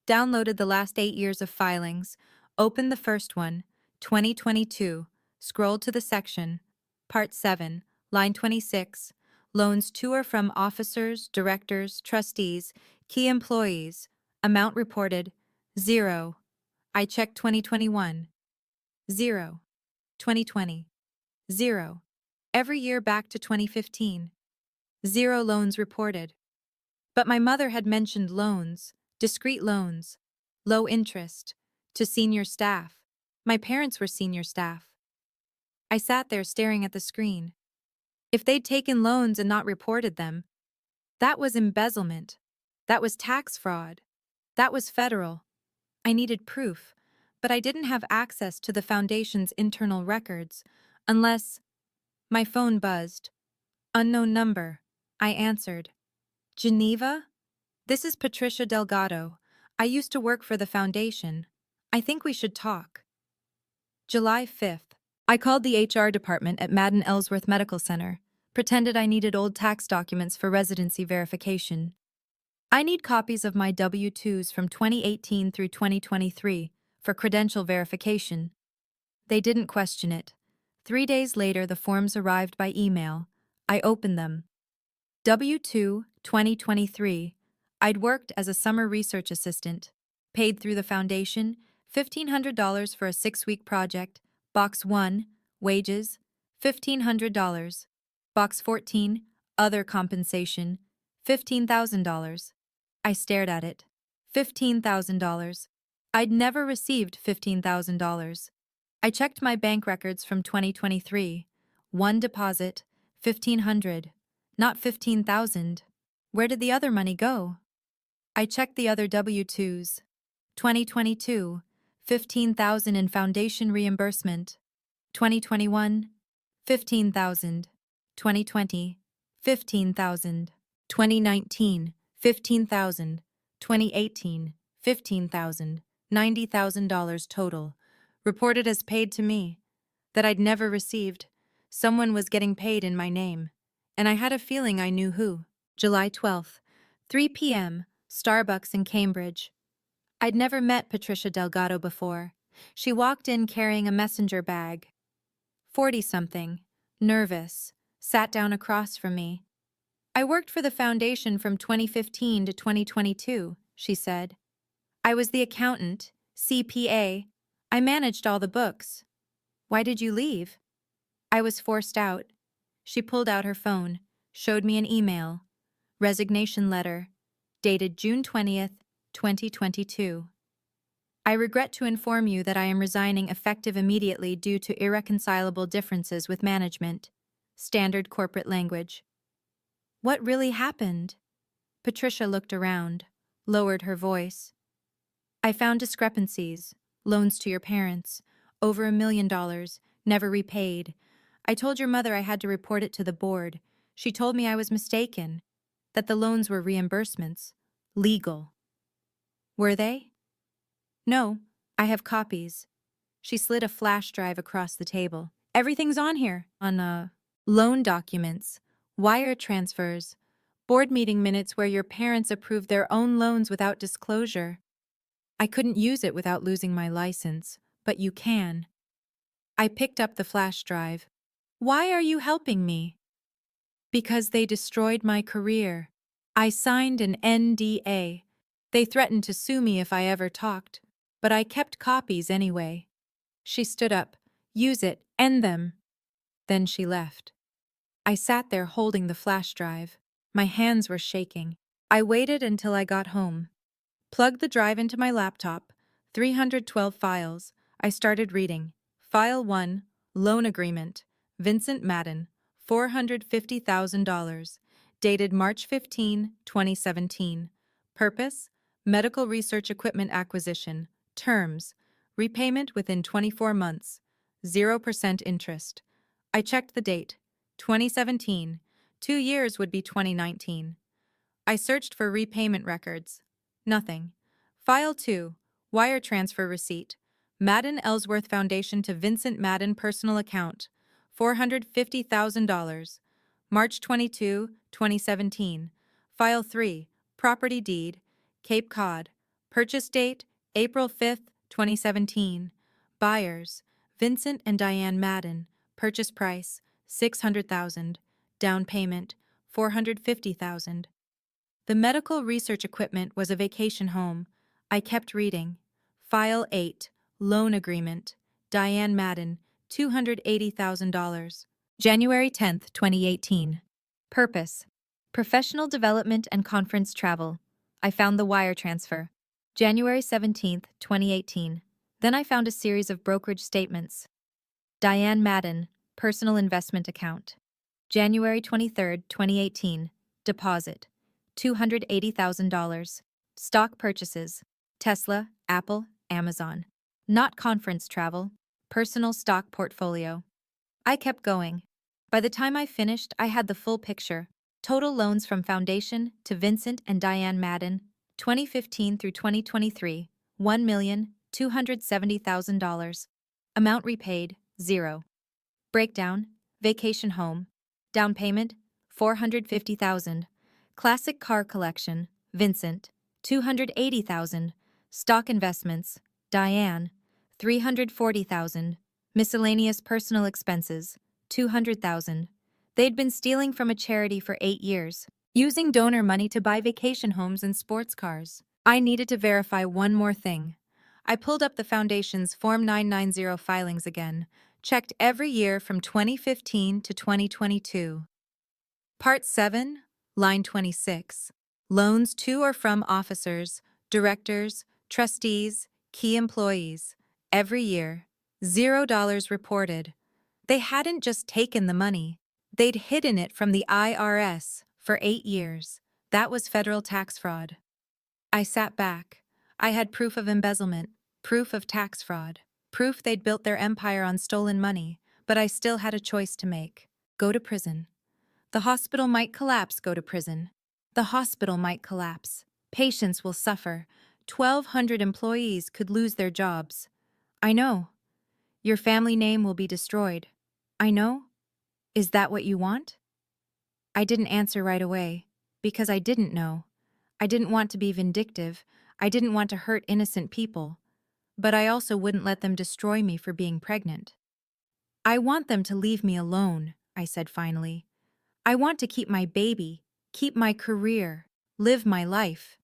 Downloaded the last 8 years of filings. Opened the first one, 2022. Scrolled to the section. Part 7, line 26. Loans to or from officers, directors, trustees, key employees. Amount reported, 0. I checked 2021. 0. 2020. 0. Every year back to 2015. 0 loans reported. But my mother had mentioned loans, discrete loans, low interest, to senior staff. My parents were senior staff. I sat there staring at the screen. If they'd taken loans and not reported them, that was embezzlement. That was tax fraud. That was federal. I needed proof, but I didn't have access to the foundation's internal records unless my phone buzzed. Unknown number. I answered. Geneva? This is Patricia Delgado. I used to work for the foundation. I think we should talk. July 5th. I called the HR department at Madden Ellsworth Medical Center, pretended I needed old tax documents for residency verification. I need copies of my W-2s from 2018 through 2023 for credential verification. They didn't question it. 3 days later, the forms arrived by email. I opened them. W-2, 2023. I'd worked as a summer research assistant. Paid through the foundation, $1,500 for a 6-week project. Box 1, wages, $1,500. Box 14, other compensation, $15,000. I stared at it. $15,000. I'd never received $15,000. I checked my bank records from 2023. One deposit, $1,500. Not $15,000. Where did the other money go? I checked the other W-2s. 2022, $15,000 in foundation reimbursement. 2021, $15,000. 2020, $15,000. 2019, $15,000. 2018, $15,000. $90,000 total. Reported as paid to me. That I'd never received. Someone was getting paid in my name. And I had a feeling I knew who. July 12th, 3 p.m., Starbucks in Cambridge. I'd never met Patricia Delgado before. She walked in carrying a messenger bag. 40-something, nervous, sat down across from me. "I worked for the foundation from 2015 to 2022, she said. "I was the accountant, CPA. I managed all the books." "Why did you leave?" "I was forced out." She pulled out her phone, showed me an email. Resignation letter, dated June 20th, 2022. "I regret to inform you that I am resigning effective immediately due to irreconcilable differences with management." Standard corporate language. What really happened? Patricia looked around, lowered her voice. "I found discrepancies, loans to your parents, over $1 million, never repaid. I told your mother I had to report it to the board. She told me I was mistaken, that the loans were reimbursements, legal." "Were they?" "No, I have copies." She slid a flash drive across the table. "Everything's on here." On loan documents, wire transfers, board meeting minutes where your parents approve their own loans without disclosure. I couldn't use it without losing my license, but you can. I picked up the flash drive. Why are you helping me? Because they destroyed my career. I signed an NDA. They threatened to sue me if I ever talked, but I kept copies anyway. She stood up. Use it, end them. Then she left. I sat there holding the flash drive. My hands were shaking. I waited until I got home. Plugged the drive into my laptop. 312 files. I started reading. File 1, Loan Agreement. Vincent Madden, $450,000. Dated March 15, 2017. Purpose: medical research equipment acquisition. Terms: repayment within 24 months. 0% interest. I checked the date. 2017. 2 years would be 2019. I searched for repayment records. Nothing. File 2, Wire Transfer Receipt. Madden Ellsworth Foundation to Vincent Madden Personal Account, $450,000. March 22, 2017. File 3, Property Deed. Cape Cod. Purchase date, April 5, 2017. Buyers: Vincent and Diane Madden. Purchase price, $600,000. Down payment, $450,000. The medical research equipment was a vacation home. I kept reading. File 8, Loan Agreement. Diane Madden, $280,000. January 10, 2018. Purpose: professional development and conference travel. I found the wire transfer. January 17, 2018. Then I found a series of brokerage statements. Diane Madden, personal investment account. January 23, 2018. Deposit: $280,000. Stock purchases: Tesla, Apple, Amazon. Not conference travel. Personal stock portfolio. I kept going. By the time I finished, I had the full picture. Total loans from Foundation to Vincent and Diane Madden, 2015 through 2023, $1,270,000. Amount repaid, 0. Breakdown: vacation home. Down payment, $450,000. Classic car collection, Vincent, $280,000. Stock investments, Diane, $340,000. Miscellaneous personal expenses, $200,000. They'd been stealing from a charity for 8 years, using donor money to buy vacation homes and sports cars. I needed to verify one more thing. I pulled up the Foundation's Form 990 filings again, checked every year from 2015 to 2022. Part 7, Line 26. Loans to or from officers, directors, trustees, key employees. Every year, $0 reported. They hadn't just taken the money. They'd hidden it from the IRS for 8 years. That was federal tax fraud. I sat back. I had proof of embezzlement, proof of tax fraud, proof they'd built their empire on stolen money, but I still had a choice to make. Go to prison. The hospital might collapse. Go to prison. The hospital might collapse. Patients will suffer. 1,200 employees could lose their jobs. I know. Your family name will be destroyed. I know. Is that what you want? I didn't answer right away, because I didn't know. I didn't want to be vindictive. I didn't want to hurt innocent people. But I also wouldn't let them destroy me for being pregnant. I want them to leave me alone, I said finally. I want to keep my baby, keep my career, live my life.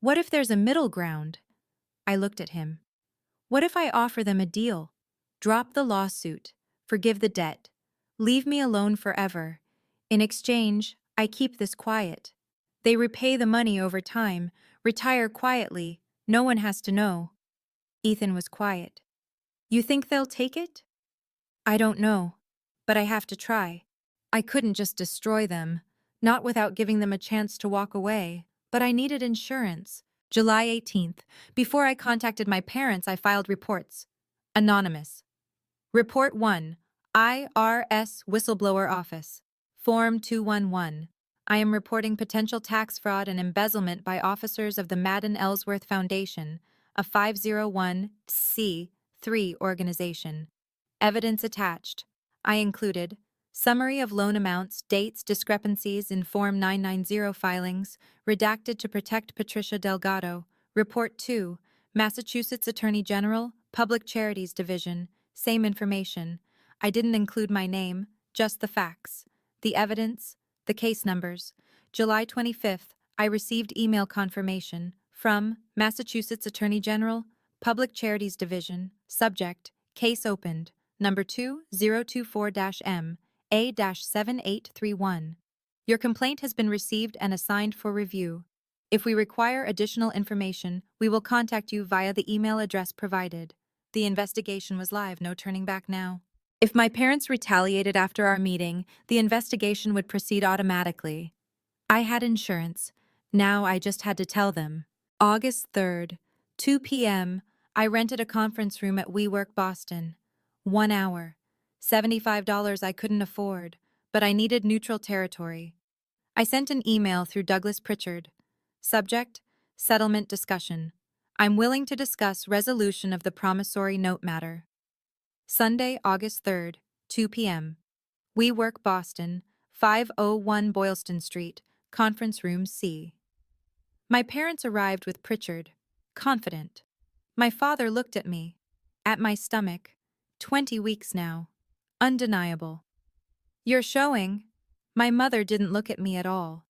What if there's a middle ground? I looked at him. What if I offer them a deal? Drop the lawsuit, forgive the debt, leave me alone forever. In exchange, I keep this quiet. They repay the money over time, retire quietly, no one has to know. Ethan was quiet. You think they'll take it? I don't know, but I have to try. I couldn't just destroy them, not without giving them a chance to walk away, but I needed insurance. July 18th. Before I contacted my parents, I filed reports. Anonymous. Report 1, IRS Whistleblower Office. Form 211. I am reporting potential tax fraud and embezzlement by officers of the Madden Ellsworth Foundation, a 501c3 organization. Evidence attached. I included Summary of loan amounts, dates, discrepancies in Form 990 filings, redacted to protect Patricia Delgado. Report 2, Massachusetts Attorney General, Public Charities Division. Same information. I didn't include my name, just the facts. The evidence, the case numbers. July 25th, I received email confirmation from Massachusetts Attorney General, Public Charities Division. Subject, case opened. Number 2024-M. A-7831. Your complaint has been received and assigned for review. If we require additional information, we will contact you via the email address provided. The investigation was live, no turning back now. If my parents retaliated after our meeting, the investigation would proceed automatically. I had insurance. Now I just had to tell them. August 3rd, 2 p.m., I rented a conference room at WeWork Boston. 1 hour. $75 I couldn't afford, but I needed neutral territory. I sent an email through Douglas Pritchard. Subject, settlement discussion. I'm willing to discuss resolution of the promissory note matter. Sunday, August 3rd, 2 p.m. WeWork Boston, 501 Boylston Street, Conference Room C. My parents arrived with Pritchard, confident. My father looked at me, at my stomach. 20 weeks now. Undeniable. You're showing. My mother didn't look at me at all.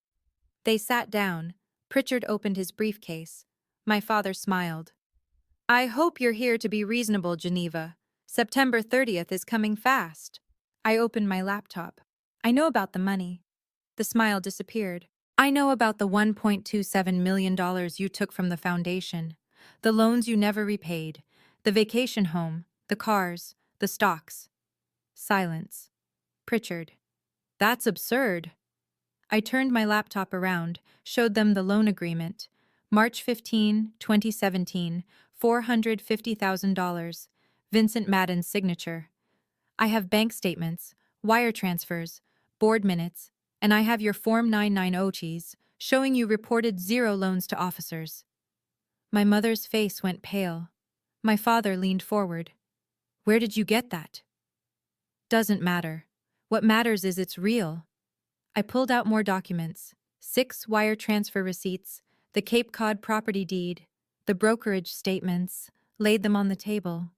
They sat down. Pritchard opened his briefcase. My father smiled. I hope you're here to be reasonable, Geneva. September 30th is coming fast. I opened my laptop. I know about the money. The smile disappeared. I know about the $1.27 million you took from the foundation, the loans you never repaid, the vacation home, the cars, the stocks. Silence. Pritchard. That's absurd. I turned my laptop around, showed them the loan agreement. March 15, 2017, $450,000. Vincent Madden's signature. I have bank statements, wire transfers, board minutes, and I have your Form 990 cheese showing you reported 0 loans to officers. My mother's face went pale. My father leaned forward. Where did you get that? Doesn't matter. What matters is it's real. I pulled out more documents. 6 wire transfer receipts, the Cape Cod property deed, the brokerage statements, laid them on the table.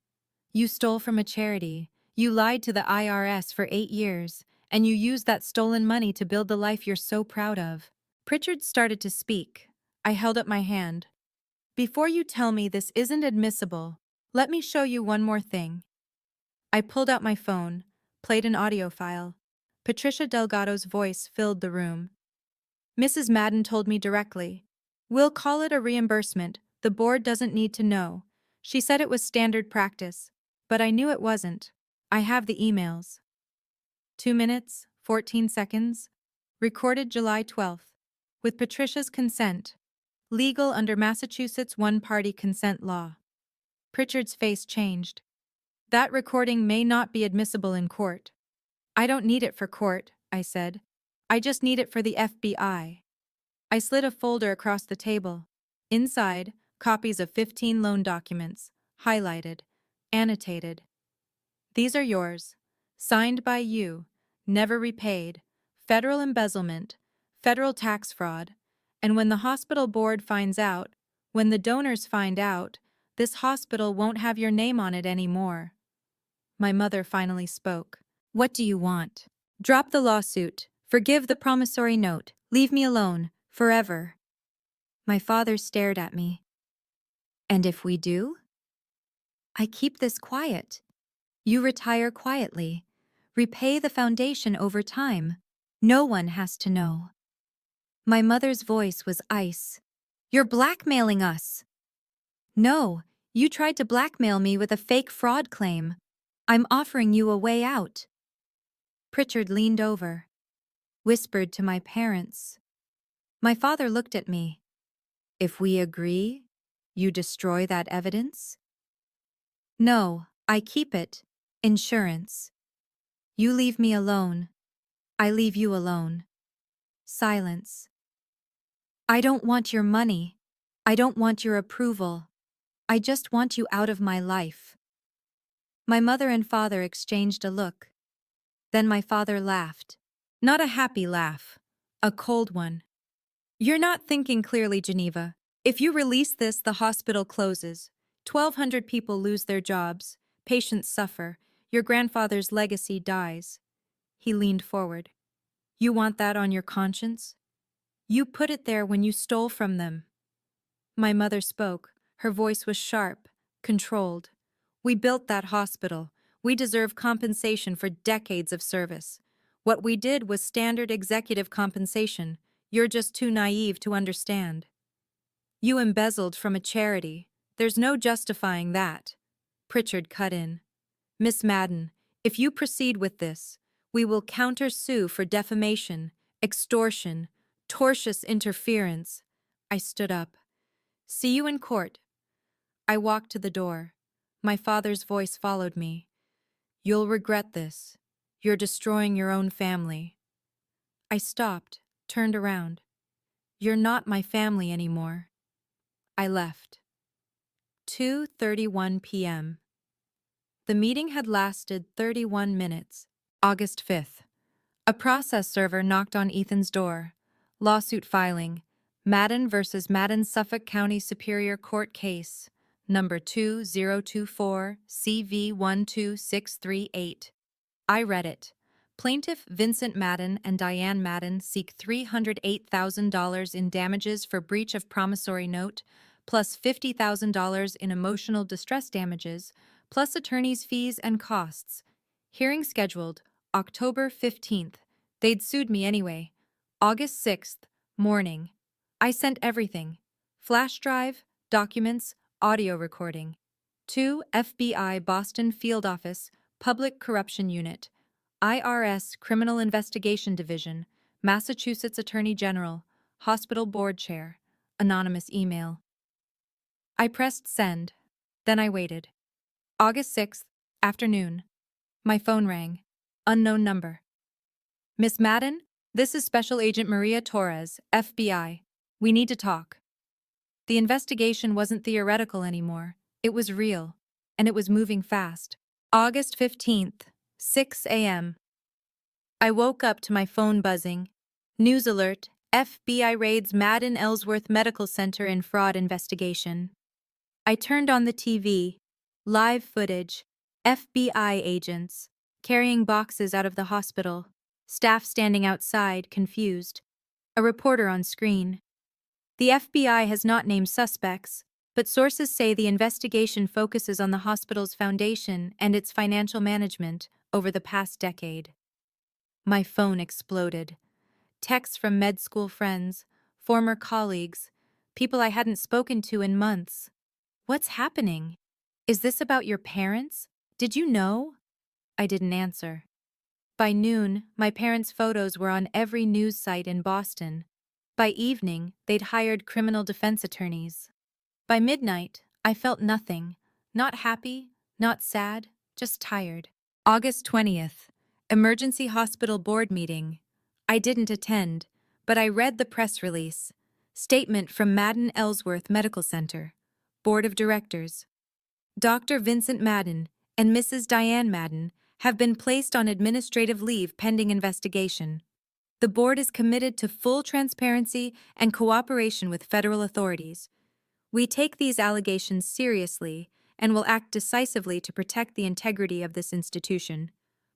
You stole from a charity. You lied to the IRS for 8 years, and you used that stolen money to build the life you're so proud of. Pritchard started to speak. I held up my hand. Before you tell me this isn't admissible, let me show you one more thing. I pulled out my phone, played an audio file. Patricia Delgado's voice filled the room. Mrs. Madden told me directly. We'll call it a reimbursement. The board doesn't need to know. She said it was standard practice, but I knew it wasn't. I have the emails. 2 minutes, 14 seconds. Recorded July 12th. With Patricia's consent. Legal under Massachusetts one-party consent law. Pritchard's face changed. That recording may not be admissible in court. I don't need it for court, I said. I just need it for the FBI. I slid a folder across the table. Inside, copies of 15 loan documents, highlighted, annotated. These are yours. Signed by you. Never repaid. Federal embezzlement. Federal tax fraud. And when the hospital board finds out, when the donors find out, this hospital won't have your name on it anymore. My mother finally spoke. What do you want? Drop the lawsuit. Forgive the promissory note. Leave me alone. Forever. My father stared at me. And if we do? I keep this quiet. You retire quietly. Repay the foundation over time. No one has to know. My mother's voice was ice. You're blackmailing us. No, you tried to blackmail me with a fake fraud claim. I'm offering you a way out. Pritchard leaned over, whispered to my parents. My father looked at me. If we agree, you destroy that evidence? No, I keep it. Insurance. You leave me alone. I leave you alone. Silence. I don't want your money. I don't want your approval. I just want you out of my life. My mother and father exchanged a look. Then my father laughed. Not a happy laugh. A cold one. You're not thinking clearly, Geneva. If you release this, the hospital closes. 1,200 people lose their jobs. Patients suffer. Your grandfather's legacy dies. He leaned forward. You want that on your conscience? You put it there when you stole from them. My mother spoke. Her voice was sharp, controlled. We built that hospital. We deserve compensation for decades of service. What we did was standard executive compensation. You're just too naive to understand. You embezzled from a charity. There's no justifying that. Pritchard cut in. Miss Madden, if you proceed with this, we will counter-sue for defamation, extortion, tortious interference. I stood up. See you in court. I walked to the door. My father's voice followed me. You'll regret this. You're destroying your own family. I stopped, turned around. You're not my family anymore. I left. 2:31 p.m. The meeting had lasted 31 minutes. August 5th. A process server knocked on Ethan's door. Lawsuit filing. Madden versus Madden Suffolk County Superior Court case. Number 2024 CV12638. I read it. Plaintiff Vincent Madden and Diane Madden seek $308,000 in damages for breach of promissory note, plus $50,000 in emotional distress damages, plus attorney's fees and costs. Hearing scheduled October 15th. They'd sued me anyway. August 6th, morning. I sent everything. Flash drive, documents, audio recording. To FBI Boston Field Office, Public Corruption Unit, IRS Criminal Investigation Division, Massachusetts Attorney General, Hospital Board Chair, anonymous email. I pressed send. Then I waited. August 6th, afternoon. My phone rang. Unknown number. Miss Madden, this is Special Agent Maria Torres, FBI. We need to talk. The investigation wasn't theoretical anymore. It was real. And it was moving fast. August 15th, 6 a.m. I woke up to my phone buzzing. News alert, FBI raids Madden Ellsworth Medical Center in fraud investigation. I turned on the TV. Live footage. FBI agents carrying boxes out of the hospital. Staff standing outside, confused. A reporter on screen. The FBI has not named suspects, but sources say the investigation focuses on the hospital's foundation and its financial management over the past decade. My phone exploded. Texts from med school friends, former colleagues, people I hadn't spoken to in months. What's happening? Is this about your parents? Did you know? I didn't answer. By noon, my parents' photos were on every news site in Boston. By evening, they'd hired criminal defense attorneys. By midnight, I felt nothing. Not happy, not sad, just tired. August 20th. Emergency Hospital Board meeting. I didn't attend, but I read the press release. Statement from Madden Ellsworth Medical Center. Board of Directors. Dr. Vincent Madden and Mrs. Diane Madden have been placed on administrative leave pending investigation. The board is committed to full transparency and cooperation with federal authorities. We take these allegations seriously and will act decisively to protect the integrity of this institution.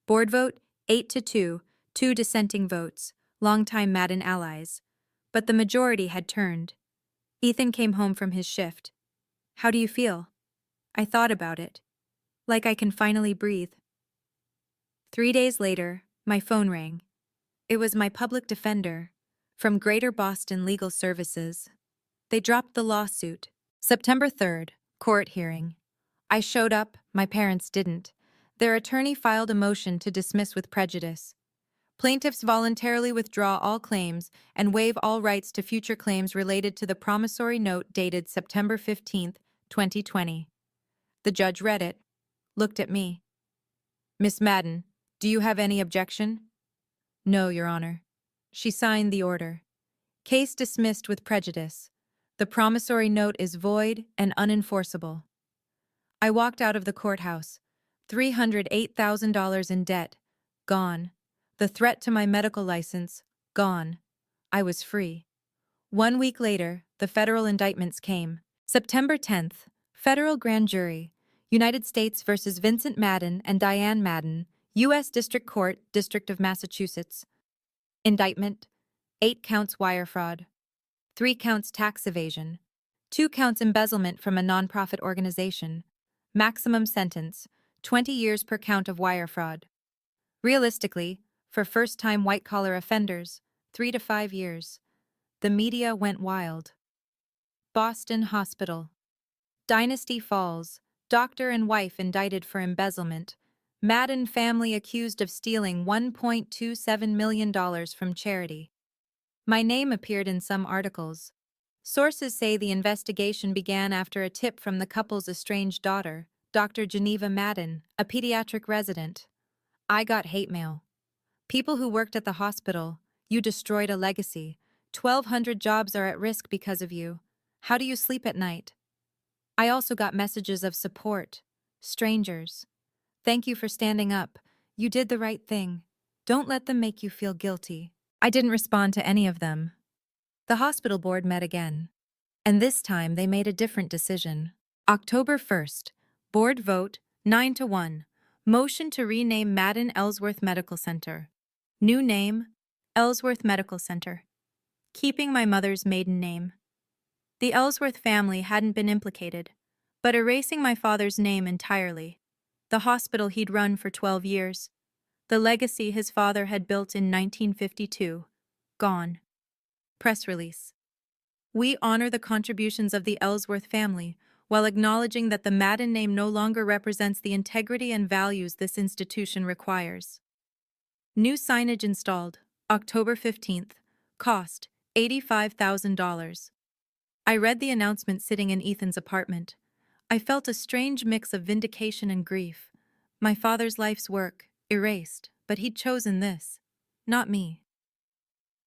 Board vote 8-2, 2 dissenting votes, longtime Madden allies. But the majority had turned. Ethan came home from his shift. How do you feel? I thought about it. Like I can finally breathe. 3 days later, my phone rang. It was my public defender, from Greater Boston Legal Services. They dropped the lawsuit. September 3rd, court hearing. I showed up, my parents didn't. Their attorney filed a motion to dismiss with prejudice. Plaintiffs voluntarily withdraw all claims and waive all rights to future claims related to the promissory note dated September 15, 2020. The judge read it, looked at me. Miss Madden, do you have any objection? No, Your Honor. She signed the order. Case dismissed with prejudice. The promissory note is void and unenforceable. I walked out of the courthouse, $308,000 in debt, gone. The threat to my medical license, gone. I was free. 1 week later, the federal indictments came. September 10th, federal grand jury, United States versus Vincent Madden and Diane Madden, U.S. District Court, District of Massachusetts. Indictment: 8 counts wire fraud, 3 counts tax evasion, 2 counts embezzlement from a nonprofit organization. Maximum sentence: 20 years per count of wire fraud. Realistically, for first-time white-collar offenders, 3 to 5 years. The media went wild. Boston Hospital. Dynasty falls. Doctor and wife indicted for embezzlement. Madden family accused of stealing $1.27 million from charity. My name appeared in some articles. Sources say the investigation began after a tip from the couple's estranged daughter, Dr. Geneva Madden, a pediatric resident. I got hate mail. People who worked at the hospital, you destroyed a legacy. 1,200 jobs are at risk because of you. How do you sleep at night? I also got messages of support. Strangers. Thank you for standing up. You did the right thing. Don't let them make you feel guilty. I didn't respond to any of them. The hospital board met again. And this time they made a different decision. October 1st. Board vote, 9-1. Motion to rename Madden Ellsworth Medical Center. New name, Ellsworth Medical Center. Keeping my mother's maiden name. The Ellsworth family hadn't been implicated, but erasing my father's name entirely. The hospital he'd run for 12 years. The legacy his father had built in 1952. Gone. Press release. We honor the contributions of the Ellsworth family while acknowledging that the Madden name no longer represents the integrity and values this institution requires. New signage installed, October 15th. Cost, $85,000. I read the announcement sitting in Ethan's apartment. I felt a strange mix of vindication and grief. My father's life's work, erased, but he'd chosen this. Not me.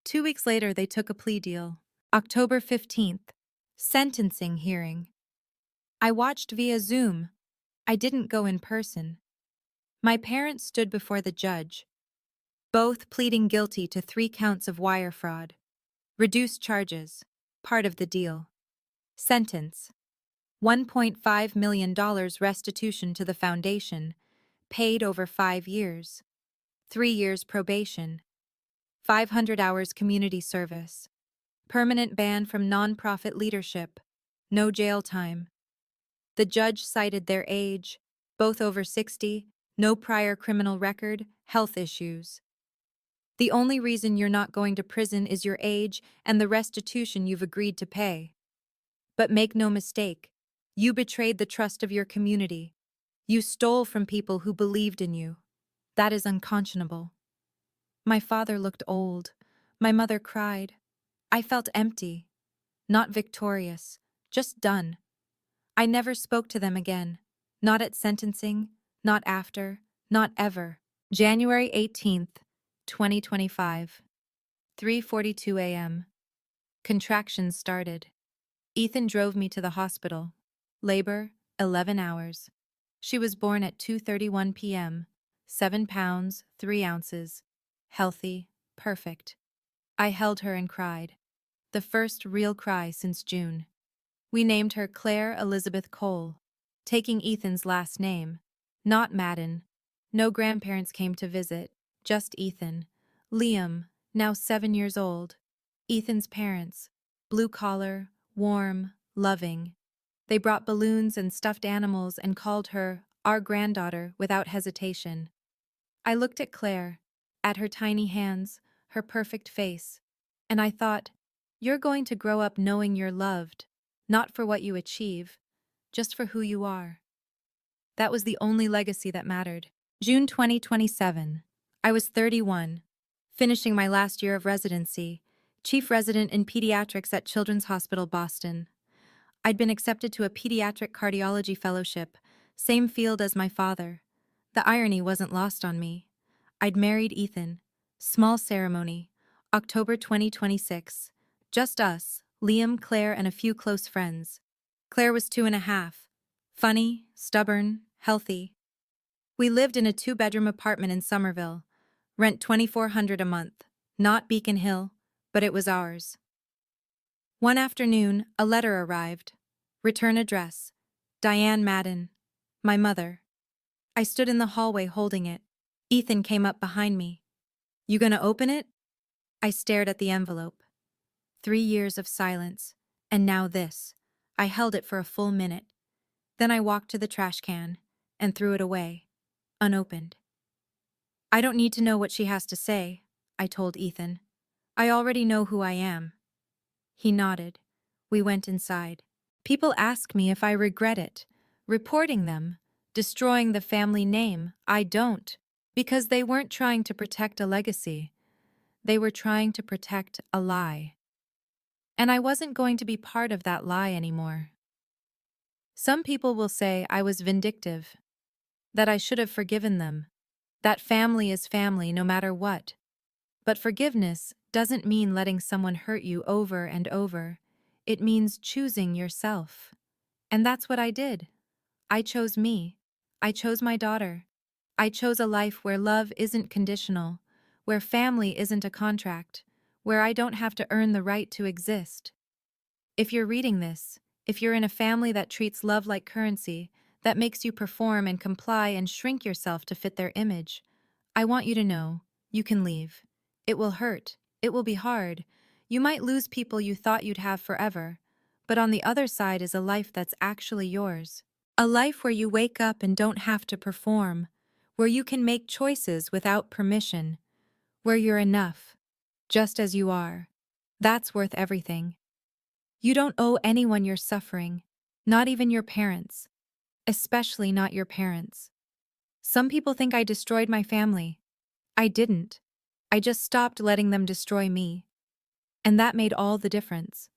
2 weeks later, they took a plea deal. October 15th. Sentencing hearing. I watched via Zoom. I didn't go in person. My parents stood before the judge, both pleading guilty to 3 counts of wire fraud. Reduced charges. Part of the deal. Sentence: $1.5 million restitution to the foundation, paid over 5 years. 3 years probation. 500 hours community service. Permanent ban from nonprofit leadership. No jail time. The judge cited their age, both over 60, no prior criminal record, health issues. The only reason you're not going to prison is your age and the restitution you've agreed to pay. But make no mistake, you betrayed the trust of your community. You stole from people who believed in you. That is unconscionable. My father looked old. My mother cried. I felt empty. Not victorious, just done. I never spoke to them again. Not at sentencing, not after, not ever. January 18th, 2025. 3:42 a.m. Contractions started. Ethan drove me to the hospital. Labor, 11 hours. She was born at 2:31 p.m., 7 pounds, 3 ounces. Healthy, perfect. I held her and cried. The first real cry since June. We named her Claire Elizabeth Cole, taking Ethan's last name. Not Madden. No grandparents came to visit, just Ethan. Liam, now 7 years old. Ethan's parents, blue-collar, warm, loving. They brought balloons and stuffed animals and called her our granddaughter without hesitation. I looked at Claire, at her tiny hands, her perfect face, and I thought, you're going to grow up knowing you're loved, not for what you achieve, just for who you are. That was the only legacy that mattered. June 2027. I was 31, finishing my last year of residency, chief resident in pediatrics at Children's Hospital Boston. I'd been accepted to a pediatric cardiology fellowship, same field as my father. The irony wasn't lost on me. I'd married Ethan. Small ceremony, October 2026. Just us, Liam, Claire, and a few close friends. Claire was 2.5. Funny, stubborn, healthy. We lived in a 2-bedroom apartment in Somerville. Rent $2,400 a month. Not Beacon Hill, but it was ours. One afternoon, a letter arrived. Return address. Diane Madden. My mother. I stood in the hallway holding it. Ethan came up behind me. You gonna open it? I stared at the envelope. 3 years of silence. And now this. I held it for a full minute. Then I walked to the trash can and threw it away, unopened. I don't need to know what she has to say, I told Ethan. I already know who I am. He nodded. We went inside. People ask me if I regret it. Reporting them. Destroying the family name. I don't. Because they weren't trying to protect a legacy. They were trying to protect a lie. And I wasn't going to be part of that lie anymore. Some people will say I was vindictive. That I should have forgiven them. That family is family no matter what. But forgiveness doesn't mean letting someone hurt you over and over. It means choosing yourself. And that's what I did. I chose me. I chose my daughter. I chose a life where love isn't conditional, where family isn't a contract, where I don't have to earn the right to exist. If you're reading this, if you're in a family that treats love like currency, that makes you perform and comply and shrink yourself to fit their image, I want you to know, you can leave. It will hurt. It will be hard. You might lose people you thought you'd have forever. But on the other side is a life that's actually yours. A life where you wake up and don't have to perform, where you can make choices without permission, where you're enough, just as you are. That's worth everything. You don't owe anyone your suffering, not even your parents, especially not your parents. Some people think I destroyed my family. I didn't. I just stopped letting them destroy me. And that made all the difference.